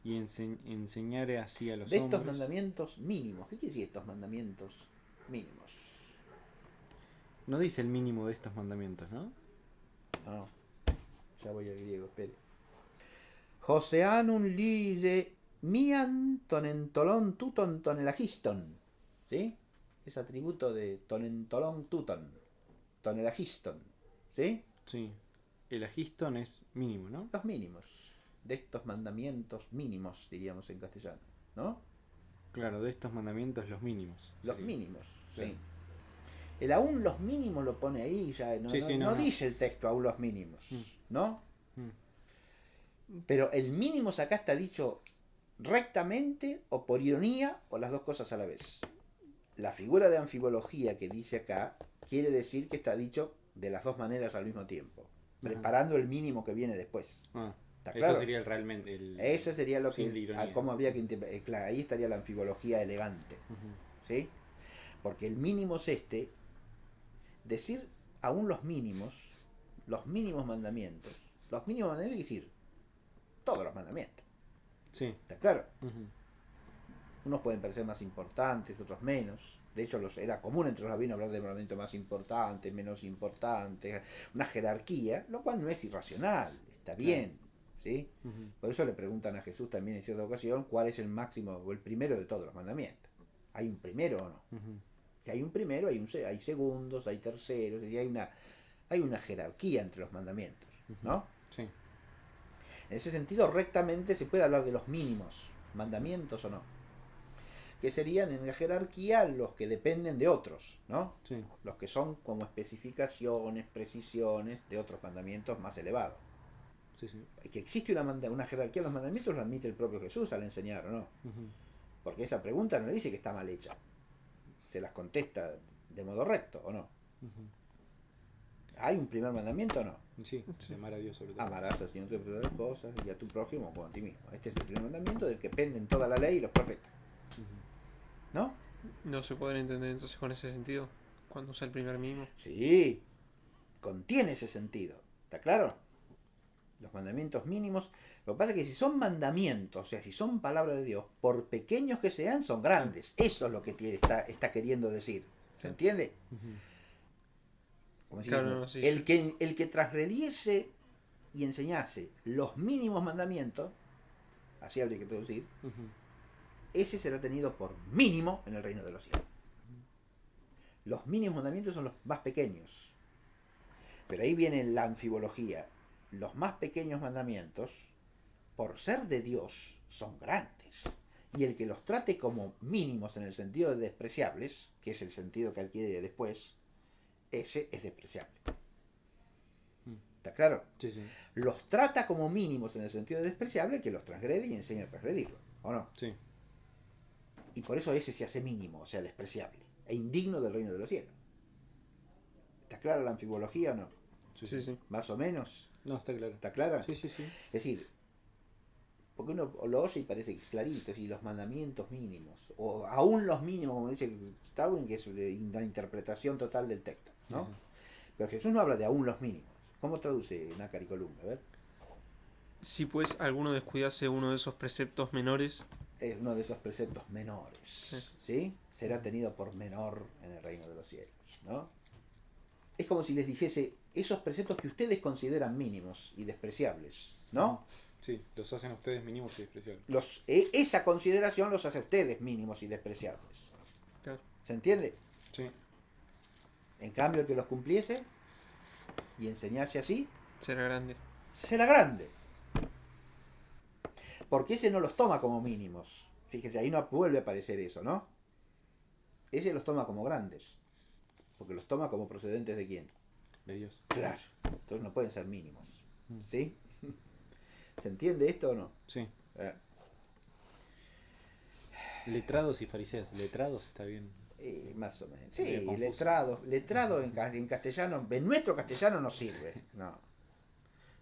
Y enseñare así a los De estos hombres. mandamientos mínimos. ¿Qué quiere decir estos mandamientos mínimos? No dice el mínimo de estos mandamientos, ¿no? No, ya voy al griego, espere. Joseanun lige mian tonentolon tuton tonelagiston. ¿Sí? Es atributo de tonentolon tuton. Tonelagiston. ¿Sí? Sí. El agistón es mínimo, ¿no? Los mínimos. De estos mandamientos mínimos, diríamos en castellano. ¿No? Claro, de estos mandamientos los mínimos. Los Sería. mínimos, Claro. sí. El aún los mínimos lo pone ahí, ya no, Sí, no, sí, no no. dice el texto aún los mínimos, ¿no? Mm. Pero el mínimos acá está dicho rectamente o por ironía o las dos cosas a la vez. La figura de anfibología que dice acá quiere decir que está dicho de las dos maneras al mismo tiempo, preparando el mínimo que viene después. Ah, ¿Está eso claro? sería el realmente el Ese sería lo sin de que, ironía. cómo habría que interpretar. Claro, ahí estaría la anfibología elegante, ¿sí? Porque el mínimo es decir aún los mínimos mandamientos. Los mínimos mandamientos es decir todos los mandamientos. Sí. ¿Está claro? Unos pueden parecer más importantes, otros menos. De hecho, era común entre los rabinos hablar de mandamientos más importantes, menos importantes, una jerarquía, lo cual no es irracional, está bien, ¿sí? Por eso le preguntan a Jesús también en cierta ocasión cuál es el máximo o el primero de todos los mandamientos. ¿Hay un primero o no? Si hay un primero, hay segundos, hay terceros, y hay una jerarquía entre los mandamientos, ¿no? Sí. En ese sentido, rectamente se puede hablar de los mínimos mandamientos o no, que serían en la jerarquía los que dependen de otros, ¿no? Sí. Los que son como especificaciones, precisiones de otros mandamientos más elevados. Sí, sí. Que existe una jerarquía en los mandamientos lo admite el propio Jesús al enseñar, ¿o no? Porque esa pregunta no le dice que está mal hecha, se las contesta de modo recto, ¿o no? ¿Hay un primer mandamiento o no? Sí, amar a Dios sobre todo. Amarás al Señor sobre todas las cosas y a tu prójimo como a ti mismo. Este es el primer mandamiento del que penden toda la ley y los profetas. ¿No? No se pueden entender entonces con ese sentido cuando usa el primer mínimo. Sí, contiene ese sentido. ¿Está claro? Los mandamientos mínimos. Lo que pasa es que si son mandamientos, o sea, si son palabra de Dios, por pequeños que sean, son grandes. Eso es lo que está queriendo decir. ¿Se entiende? Como Claro, diciendo, no, sí, el que transgrediese y enseñase los mínimos mandamientos, así habría que traducir, ese será tenido por mínimo en el reino de los cielos. Los mínimos mandamientos son los más pequeños. Pero ahí viene la anfibología. Los más pequeños mandamientos, por ser de Dios, son grandes. Y el que los trate como mínimos en el sentido de despreciables, que es el sentido que adquiere después, ese es despreciable. ¿Está claro? Sí, sí. Los trata como mínimos en el sentido de despreciable, que los transgrede y enseña a transgredirlo, ¿o no? Sí. Y por eso ese se hace mínimo, o sea, despreciable, e indigno del reino de los cielos. ¿Está clara la anfibología o no? Sí, sí. Más o menos. No, está claro. ¿Está clara? Sí, sí, sí. Es decir, porque uno lo oye y parece que es clarito, y los mandamientos mínimos, o aún los mínimos, como dice Starwin, que es una interpretación total del texto, ¿no? Pero Jesús no habla de aún los mínimos. ¿Cómo traduce Nácar y Columba? A ver. Si pues alguno descuidase uno de esos preceptos menores, Es uno de esos preceptos menores, ¿sí? Será tenido por menor en el reino de los cielos, ¿no? Es como si les dijese esos preceptos que ustedes consideran mínimos y despreciables, ¿no? Sí, los hacen a ustedes mínimos y despreciables. Esa consideración los hace a ustedes mínimos y despreciables. claro, ¿Se entiende? Sí. En cambio, el que los cumpliese y enseñase así, será grande. será grande. Porque ese no los toma como mínimos. Fíjese, ahí no vuelve a aparecer eso, ¿no? Ese los toma como grandes. Porque los toma como procedentes de quién. De Dios. Claro. Entonces no pueden ser mínimos. Mm. ¿Sí? ¿Se entiende esto o no? Sí. Eh, Letrados y fariseos. Letrados está bien. Más o menos. Medio Sí, confuso. letrado en castellano, en nuestro castellano no sirve.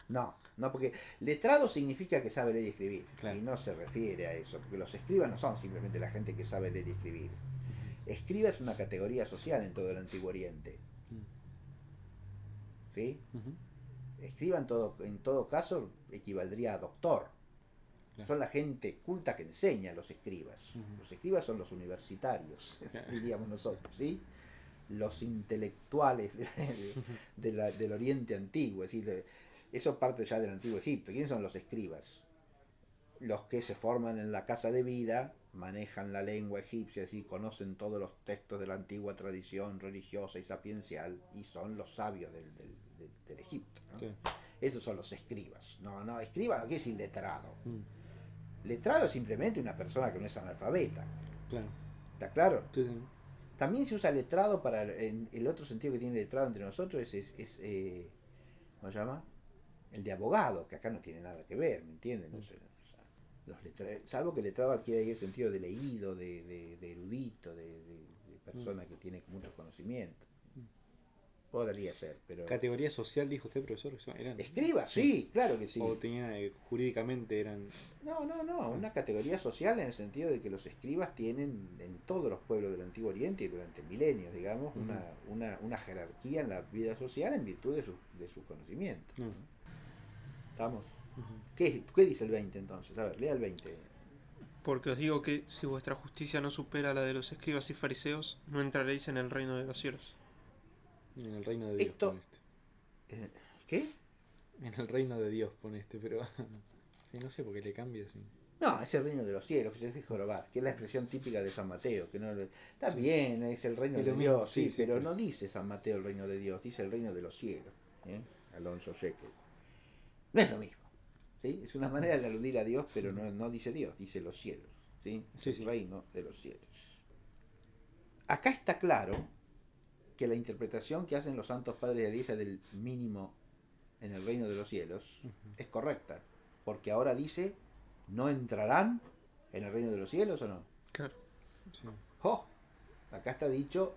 No, porque letrado significa que sabe leer y escribir. Claro. Y no se refiere a eso, porque los escribas no son simplemente la gente que sabe leer y escribir. Escriba es una categoría social en todo el Antiguo Oriente. ¿Sí? Escriba en todo caso equivaldría a doctor. Claro. Son la gente culta que enseña, los escribas. Los escribas son los universitarios, diríamos nosotros, ¿sí? Los intelectuales del Oriente Antiguo. Es decir, eso parte ya del Antiguo Egipto. ¿Quiénes son los escribas? Los que se forman en la casa de vida, manejan la lengua egipcia, es decir, conocen todos los textos de la antigua tradición religiosa y sapiencial, y son los sabios del Egipto, ¿no? Claro. Esos son los escribas. No, escriba no quiere decir letrado. Letrado es simplemente una persona que no es analfabeta. Claro. ¿Está claro? Sí, sí. También se usa letrado para el otro sentido que tiene letrado entre nosotros ¿cómo se llama? El de abogado, que acá no tiene nada que ver, ¿me entienden? No sé, o sea, salvo que letrado adquiere ahí el sentido de leído, de erudito, de persona que tiene mucho conocimiento. Podría ser, pero... Categoría social, dijo usted, profesor. ¿Eran? Escriba, sí, claro que sí. O tenían, jurídicamente eran... No, una categoría social en el sentido de que los escribas tienen en todos los pueblos del Antiguo Oriente y durante milenios, digamos, una jerarquía en la vida social en virtud de su conocimiento. ¿Estamos? ¿Qué dice el 20 entonces? A ver, lea el 20. Porque os digo que si vuestra justicia no supera la de los escribas y fariseos, no entraréis en el reino de los cielos. En el reino de Dios Esto... pone este. ¿Qué? En el reino de Dios pone este, pero... sí, no sé por qué le cambia así. No, es el reino de los cielos, que se jorobar, que es la expresión típica de San Mateo, que no está bien, es el reino de Dios, sí, pero no dice San Mateo el reino de Dios, dice el reino de los cielos. Alonso Shekel. No es lo mismo, ¿sí? Es una manera de aludir a Dios, pero no dice Dios, dice los cielos, ¿sí? Es el reino de los cielos. Acá está claro que la interpretación que hacen los santos padres de la Iglesia del mínimo en el reino de los cielos es correcta, porque ahora dice, ¿no entrarán en el reino de los cielos o no? Claro. Sí. ¡Oh! Acá está dicho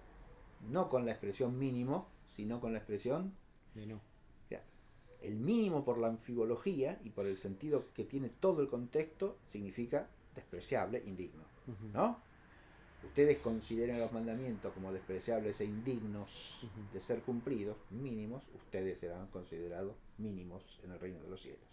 no con la expresión mínimo, sino con la expresión De no. o sea, el mínimo por la anfibología y por el sentido que tiene todo el contexto significa despreciable, indigno, ¿no? Ustedes consideran los mandamientos como despreciables e indignos de ser cumplidos, mínimos, ustedes serán considerados mínimos en el reino de los cielos,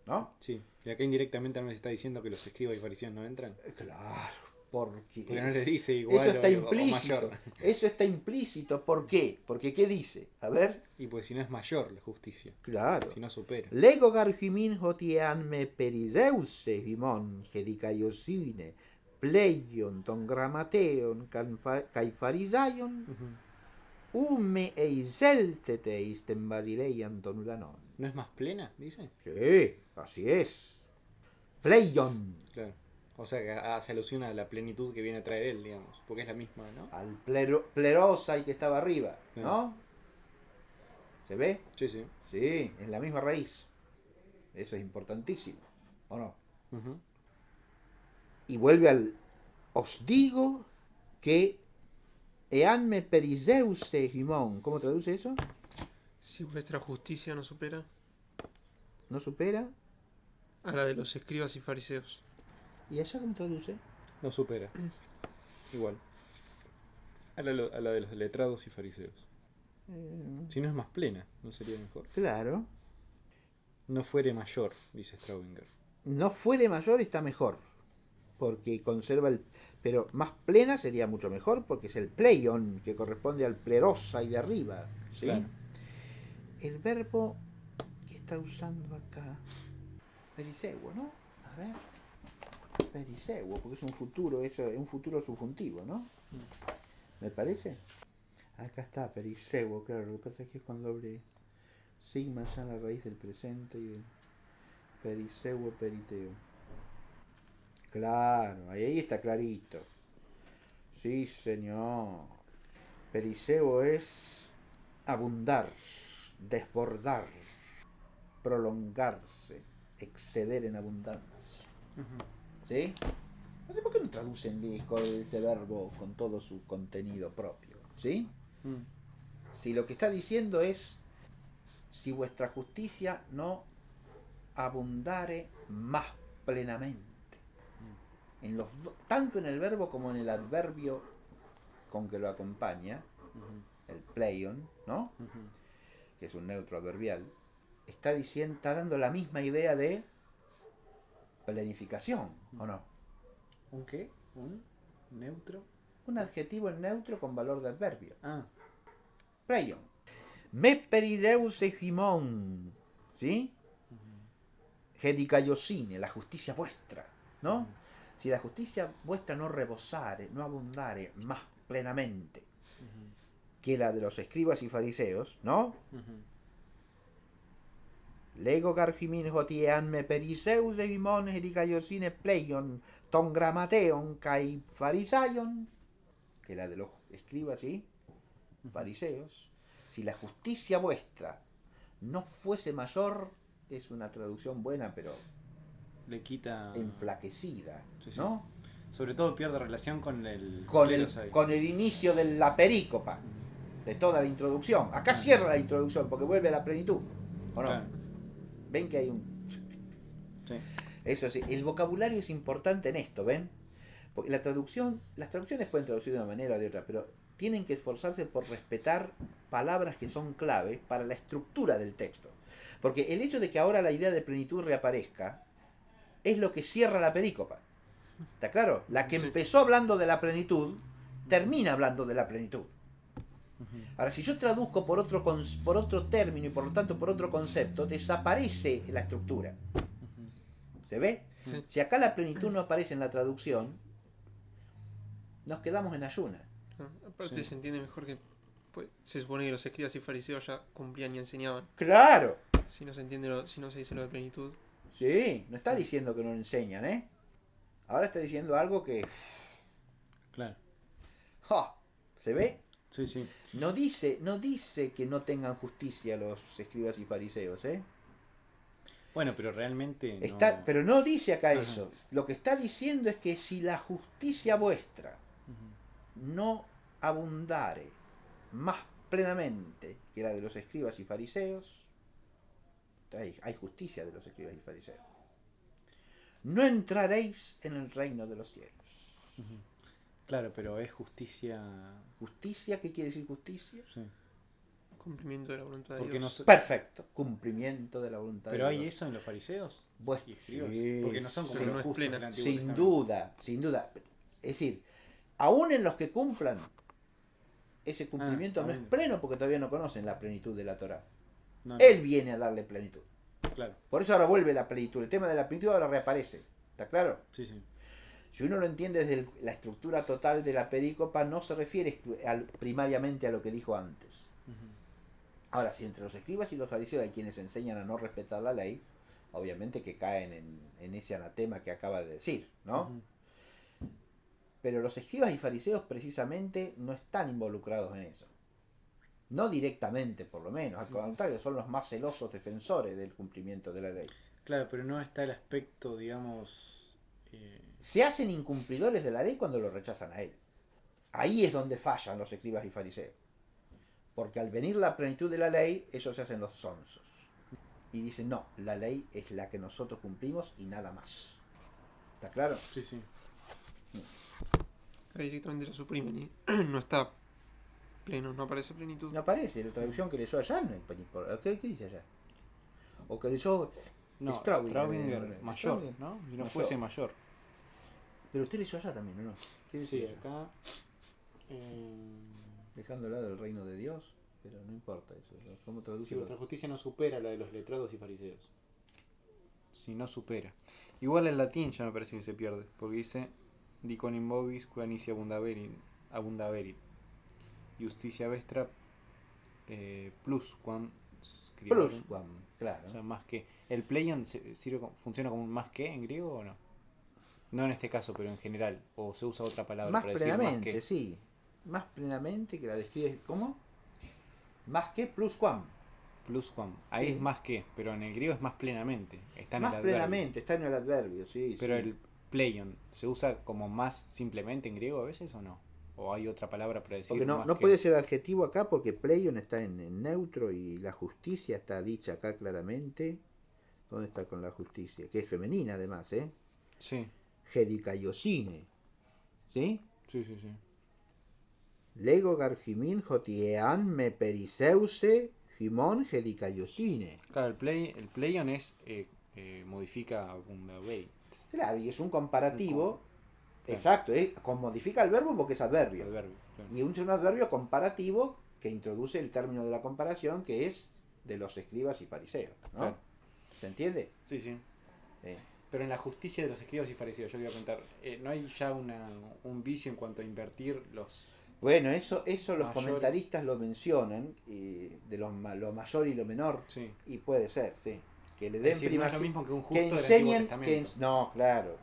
¿no? Sí, y acá indirectamente nos está diciendo que los escribas y fariseos no entran. Claro, porque no le dice igual eso está o implícito. mayor. Eso está implícito. ¿Por qué? Porque ¿qué dice? A ver. Y pues si no es mayor la justicia. Claro. Si no supera. Lego gargimin hotian me periseuse himon gedicaiosine pleion ton grammateon kai farisaion ume eiselteteis ten basileian ton ulanon. ¿No es más plena, dice? Sí, así es. Pleion. Claro. O sea que se alusiona a la plenitud que viene a traer él, digamos. Porque es la misma, ¿no? Al plerosai que estaba arriba, ¿no? ¿Se ve? Sí, sí. Sí, es la misma raíz. Eso es importantísimo, ¿o no? Y vuelve al... Os digo que eanme periseuse himon. ¿Cómo traduce eso? Si vuestra justicia no supera ¿No supera? a la de los escribas y fariseos. ¿Y allá cómo traduce? No supera. Igual. A la de los letrados y fariseos. Si no es más plena, ¿no sería mejor? Claro. No fuere mayor, dice Straubinger. No fuere mayor está mejor, porque conserva el... Pero más plena sería mucho mejor, porque es el pleion, que corresponde al plerosa y de arriba, ¿sí? Claro. El verbo que está usando acá, periseuo, ¿no? A ver, periseuo, porque es un futuro, es un futuro subjuntivo, ¿no? ¿Me parece? Acá está, periseuo, claro, lo que pasa es que es con doble sigma ya en la raíz del presente y del periseuo, periteo. Claro, ahí está clarito. Sí, señor. Periseo es abundar, desbordar, prolongarse, exceder en abundancia. ¿Sí? No sé por qué no traducen este verbo con todo su contenido propio. ¿Sí? Si lo que está diciendo es, si vuestra justicia no abundare más plenamente. En los tanto en el verbo como en el adverbio con que lo acompaña, el pleion, ¿no? Que es un neutro adverbial, está diciendo, está dando la misma idea de planificación, ¿o no? ¿Un qué? ¿Un neutro? Un adjetivo en neutro con valor de adverbio. Ah. Pleion. Me perideus egimon, ¿sí? Hedicaiosine, la justicia vuestra, ¿no? Si la justicia vuestra no rebosare, no abundare más plenamente que la de los escribas y fariseos, ¿no? Lego gargimin hotiean me periseus egimon hedicaiosine pleion ton gramateon kai farisaion, que la de los escribas y fariseos. Si la justicia vuestra no fuese mayor, es una traducción buena, pero Le quita... enflaquecida, Sí, sí. ¿no? Sobre todo pierde relación con el... Con el inicio de la perícopa, de toda la introducción. Acá cierra la introducción porque vuelve a la plenitud, ¿o no? Claro. ¿Ven que hay un...? Sí. Eso sí, el vocabulario es importante en esto, ¿ven? Porque las traducciones pueden traducir de una manera o de otra, pero tienen que esforzarse por respetar palabras que son clave para la estructura del texto. Porque el hecho de que ahora la idea de plenitud reaparezca es lo que cierra la perícopa. ¿Está claro? La que empezó hablando de la plenitud, termina hablando de la plenitud. Ahora, si yo traduzco por otro término y por lo tanto por otro concepto, desaparece la estructura. ¿Se ve? Sí. Si acá la plenitud no aparece en la traducción, nos quedamos en ayunas. Aparte Sí. se entiende mejor que pues, se supone que los escribas y fariseos ya cumplían y enseñaban. ¡Claro! Si no se entiende si no se dice lo de plenitud. Sí, no está diciendo que no enseñan, ¿eh? Ahora está diciendo algo que... Claro. ¡Ja! ¿Se ve? Sí, sí. No dice que no tengan justicia los escribas y fariseos, ¿eh? Bueno, pero realmente no... Pero no dice acá Ajá. eso. Lo que está diciendo es que si la justicia vuestra no abundare más plenamente que la de los escribas y fariseos, hay justicia de los escribas y fariseos, no entraréis en el reino de los cielos. Claro, pero es justicia... ¿Justicia? ¿Qué quiere decir justicia? Sí. Cumplimiento de la voluntad de Porque Dios. no... Perfecto, cumplimiento de la voluntad ¿Pero de hay Dios. eso en los fariseos? Pues, ¿Y escribas? sí, Porque no son como pero los no es justos plena. del Antiguo sin Testamento. duda, sin duda. Es decir, aún en los que cumplan, ese cumplimiento no es pleno porque todavía no conocen la plenitud de la Torá. No. Él viene a darle plenitud. Claro. Por eso ahora vuelve la plenitud. El tema de la plenitud ahora reaparece. ¿Está claro? Sí, sí. Si uno lo entiende desde la estructura total de la perícopa, no se refiere primariamente a lo que dijo antes. Ahora, si entre los escribas y los fariseos hay quienes enseñan a no respetar la ley, obviamente que caen en ese anatema que acaba de decir, ¿no? Pero los escribas y fariseos precisamente no están involucrados en eso. No directamente, por lo menos. Al contrario, son los más celosos defensores del cumplimiento de la ley. Claro, pero no está el aspecto, digamos... Se hacen incumplidores de la ley cuando lo rechazan a él. Ahí es donde fallan los escribas y fariseos. Porque al venir la plenitud de la ley, ellos se hacen los sonsos. Y dicen, no, la ley es la que nosotros cumplimos y nada más. ¿Está claro? Sí, sí. Directamente lo suprimen y no está pleno, no aparece plenitud. No aparece, la traducción que leyó allá no hay. ¿Qué dice allá? O que leyó No, Straubinger, mayor, ¿no? Si no fuese mayor. Pero usted leyó allá también, ¿o no? ¿Qué decía? Sí, acá. Dejando de lado el reino de Dios, pero no importa eso. ¿Cómo traduce? Si vuestra justicia no supera la de los letrados y fariseos. Si no supera. Igual el latín ya me parece que se pierde, porque dice Dicon in vobis quanici abundaverit. Justicia vestra plusquam scriborum. Plusquam, claro. O sea, más que. ¿El pleion funciona como un más que en griego o no? No en este caso, pero en general. O se usa otra palabra Más para decir plenamente, más que. sí. Más plenamente que la describe. ¿Cómo? Más que plusquam. Plusquam. Ahí Sí. es más que, pero en el griego es más plenamente. Está en Más el adverbio. plenamente, está en el adverbio, sí. Pero sí. el pleion, ¿se usa como más simplemente en griego a veces o no? ¿O hay otra palabra para decir Porque no, más no que? puede ser adjetivo acá porque pleion está en neutro y la justicia está dicha acá claramente. ¿Dónde está con la justicia? Que es femenina además, ¿eh? Sí, Hedicaiosine. ¿Sí? sí, sí, sí. Lego gargimin jotiean me periseuse gimon hedicaiosine. Claro, el pleion es modifica abundabate. Claro, y es un comparativo. Claro, Exacto, modifica el verbo porque es adverbio. adverbio, claro. Y un adverbio comparativo que introduce el término de la comparación que es de los escribas y fariseos, ¿no? Claro. ¿Se entiende? Sí, sí. Eh, Pero en la justicia de los escribas y fariseos, yo quería preguntar, ¿no hay ya un vicio en cuanto a invertir los Bueno, eso los mayores? comentaristas lo mencionan, de lo mayor y lo menor, Sí. y puede ser, sí. Que le Es den decir, no es lo primacía, mismo que un justo que del Antiguo enseñen, Testamento. no, claro,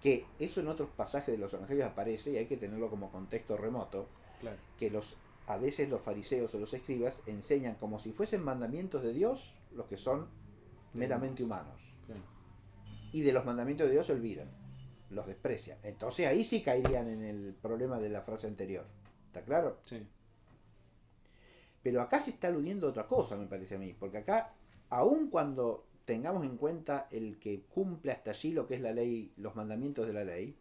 que eso en otros pasajes de los evangelios aparece y hay que tenerlo como contexto remoto, Claro. que a veces los fariseos o los escribas enseñan como si fuesen mandamientos de Dios los que son meramente humanos. Claro. Y de los mandamientos de Dios se olvidan, los desprecian. Entonces ahí sí caerían en el problema de la frase anterior. ¿Está claro? Sí. Pero acá se está aludiendo a otra cosa, me parece a mí, porque acá, aun cuando tengamos en cuenta el que cumple hasta allí lo que es la ley, los mandamientos de la ley,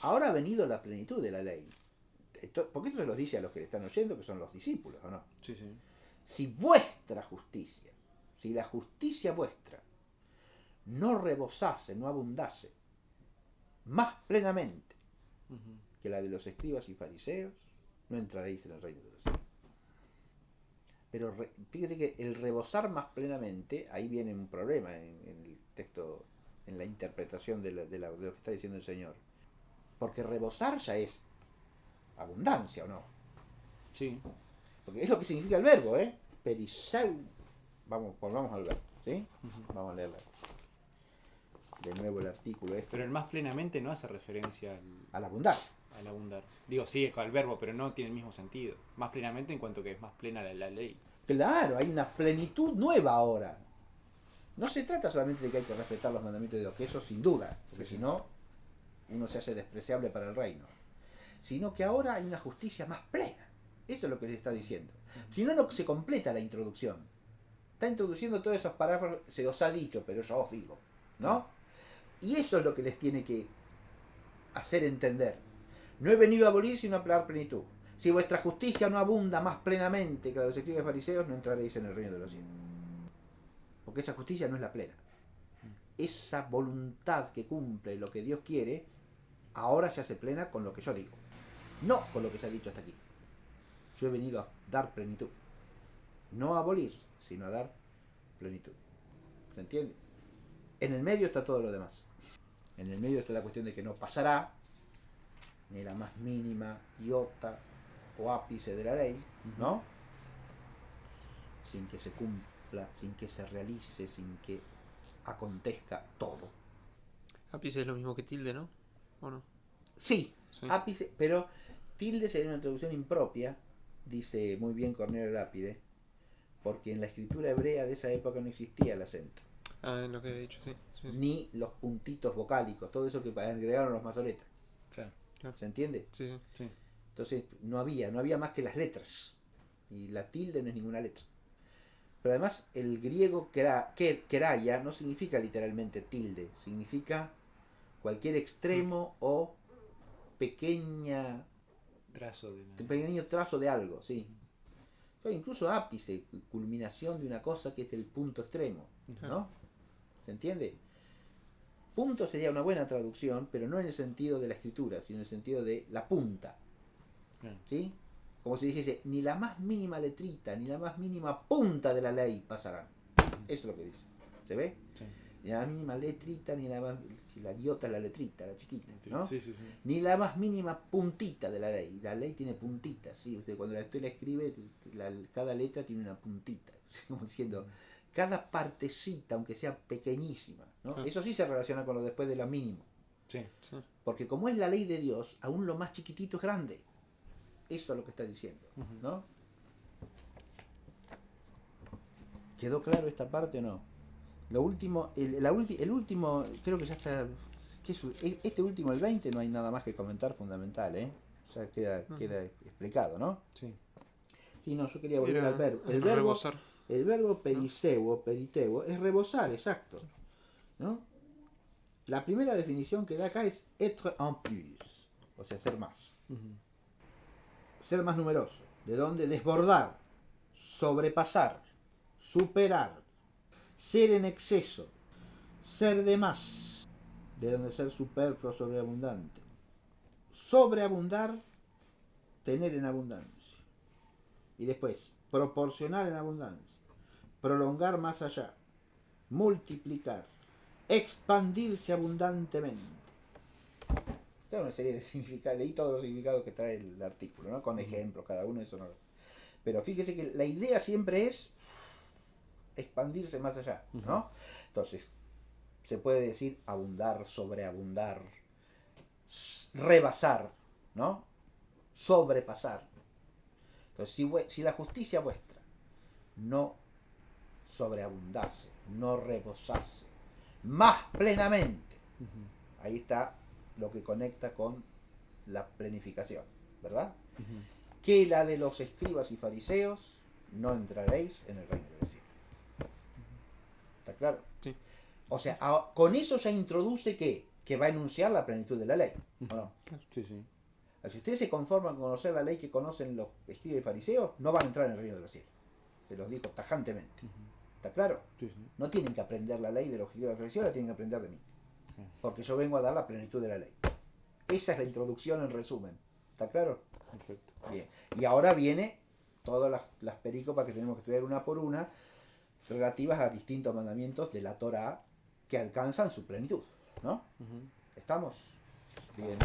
ahora ha venido la plenitud de la ley. Porque esto se los dice a los que le están oyendo, que son los discípulos, ¿o no? Sí, sí. Si vuestra justicia, si la justicia vuestra no rebosase, no abundase más plenamente que la de los escribas y fariseos, no entraréis en el reino de los cielos. Pero fíjate que el rebosar más plenamente, ahí viene un problema en el texto, en la interpretación de lo que está diciendo el Señor. Porque rebosar ya es abundancia, ¿o no? Sí. Porque es lo que significa el verbo, ¿eh? Periseu. Volvamos al verbo, ¿sí? Vamos a leerlo. De nuevo el artículo este. Pero el más plenamente no hace referencia al abundar. Al abundar. Digo, sí, al verbo, pero no tiene el mismo sentido. Más plenamente en cuanto que es más plena la ley. Claro, hay una plenitud nueva ahora. No se trata solamente de que hay que respetar los mandamientos de Dios, que eso sin duda, porque si no, uno se hace despreciable para el reino. Sino que ahora hay una justicia más plena. Eso es lo que les está diciendo. Si no, no se completa la introducción. Está introduciendo todos esos parágrafos, se os ha dicho, pero yo os digo, ¿no? Y eso es lo que les tiene que hacer entender. No he venido a abolir, sino a dar plenitud. Si vuestra justicia no abunda más plenamente que la de los escribas y fariseos, no entraréis en el reino de los cielos. Porque esa justicia no es la plena. Esa voluntad que cumple lo que Dios quiere, ahora se hace plena con lo que yo digo. No con lo que se ha dicho hasta aquí. Yo he venido a dar plenitud. No a abolir, sino a dar plenitud. ¿Se entiende? En el medio está todo lo demás. En el medio está la cuestión de que no pasará ni la más mínima iota o ápice de la ley, ¿no? Sin que se cumpla, sin que se realice, sin que acontezca todo. Ápice es lo mismo que tilde, ¿no? ¿O no? Sí, Sí. ápice, pero tilde sería una traducción impropia, dice muy bien Cornelio Lápide, porque en la escritura hebrea de esa época no existía el acento. Ah, es lo que he dicho, sí. Sí. Ni los puntitos vocálicos, todo eso que agregaron los masoretas. Claro. ¿Se entiende? Sí, sí. Sí. Entonces no había más que las letras. Y la tilde no es ninguna letra. Pero además el griego keraya no significa literalmente tilde, significa cualquier extremo o pequeño trazo de algo, sí. incluso ápice, culminación de una cosa que es el punto extremo, ¿no? ¿Se entiende? Punto sería una buena traducción, pero no en el sentido de la escritura, sino en el sentido de la punta. ¿Sí? Como si dijese, ni la más mínima letrita, ni la más mínima punta de la ley pasarán. Eso es lo que dice. ¿Se ve? Sí. Ni la más mínima letrita, ni la más... La iota es la letrita, la chiquita, ¿no? Sí, sí, sí. Ni la más mínima puntita de la ley. La ley tiene puntitas, ¿sí? Usted cuando usted la escribe, cada letra tiene una puntita. Como diciendo, cada partecita, aunque sea pequeñísima, ¿no? Eso sí se relaciona con lo después de lo mínimo. Sí. Porque como es la ley de Dios, aún lo más chiquitito es grande. Eso es lo que está diciendo, ¿no? ¿Quedó claro esta parte o no? Lo último, el último, creo que ya está... Este último, el 20, no hay nada más que comentar fundamental, ¿eh? Ya queda explicado, ¿no? Sí. Sí, no, yo quería volver al verbo. Rebosar. El verbo periseo, periteo, es rebosar, exacto, ¿no? La primera definición que da acá es être en plus, o sea, ser más. Ser más numeroso. ¿De dónde? Desbordar, sobrepasar, superar, ser en exceso, ser de más. ¿De dónde? Ser superfluo, sobreabundante. Sobreabundar, tener en abundancia. Y después, proporcionar en abundancia. Prolongar más allá. Multiplicar. Expandirse abundantemente. Esta es una serie de significados. Leí todos los significados que trae el artículo, ¿no? Con ejemplos, cada uno, eso no. Pero fíjese que la idea siempre es expandirse más allá, ¿no? Entonces, se puede decir abundar, sobreabundar, rebasar, ¿no? Sobrepasar. Entonces, si la justicia vuestra no sobreabundase, no rebosase, más plenamente, ahí está lo que conecta con la plenificación, ¿verdad? Que la de los escribas y fariseos no entraréis en el reino de los cielos. ¿Está claro? Sí. O sea, con eso ya introduce que va a enunciar la plenitud de la ley, ¿o no? Sí, sí. Si ustedes se conforman con conocer la ley que conocen los escribas y fariseos, no van a entrar en el reino de los cielos. Se los dijo tajantemente. ¿Está claro? Sí, sí. No tienen que aprender la ley de los escribas y fariseos, la tienen que aprender de mí. Porque yo vengo a dar la plenitud de la ley. Esa es la introducción en resumen. ¿Está claro? Perfecto. Bien. Y ahora viene todas las perícopas que tenemos que estudiar una por una, relativas a distintos mandamientos de la Torá que alcanzan su plenitud, ¿no? ¿Estamos? Bien.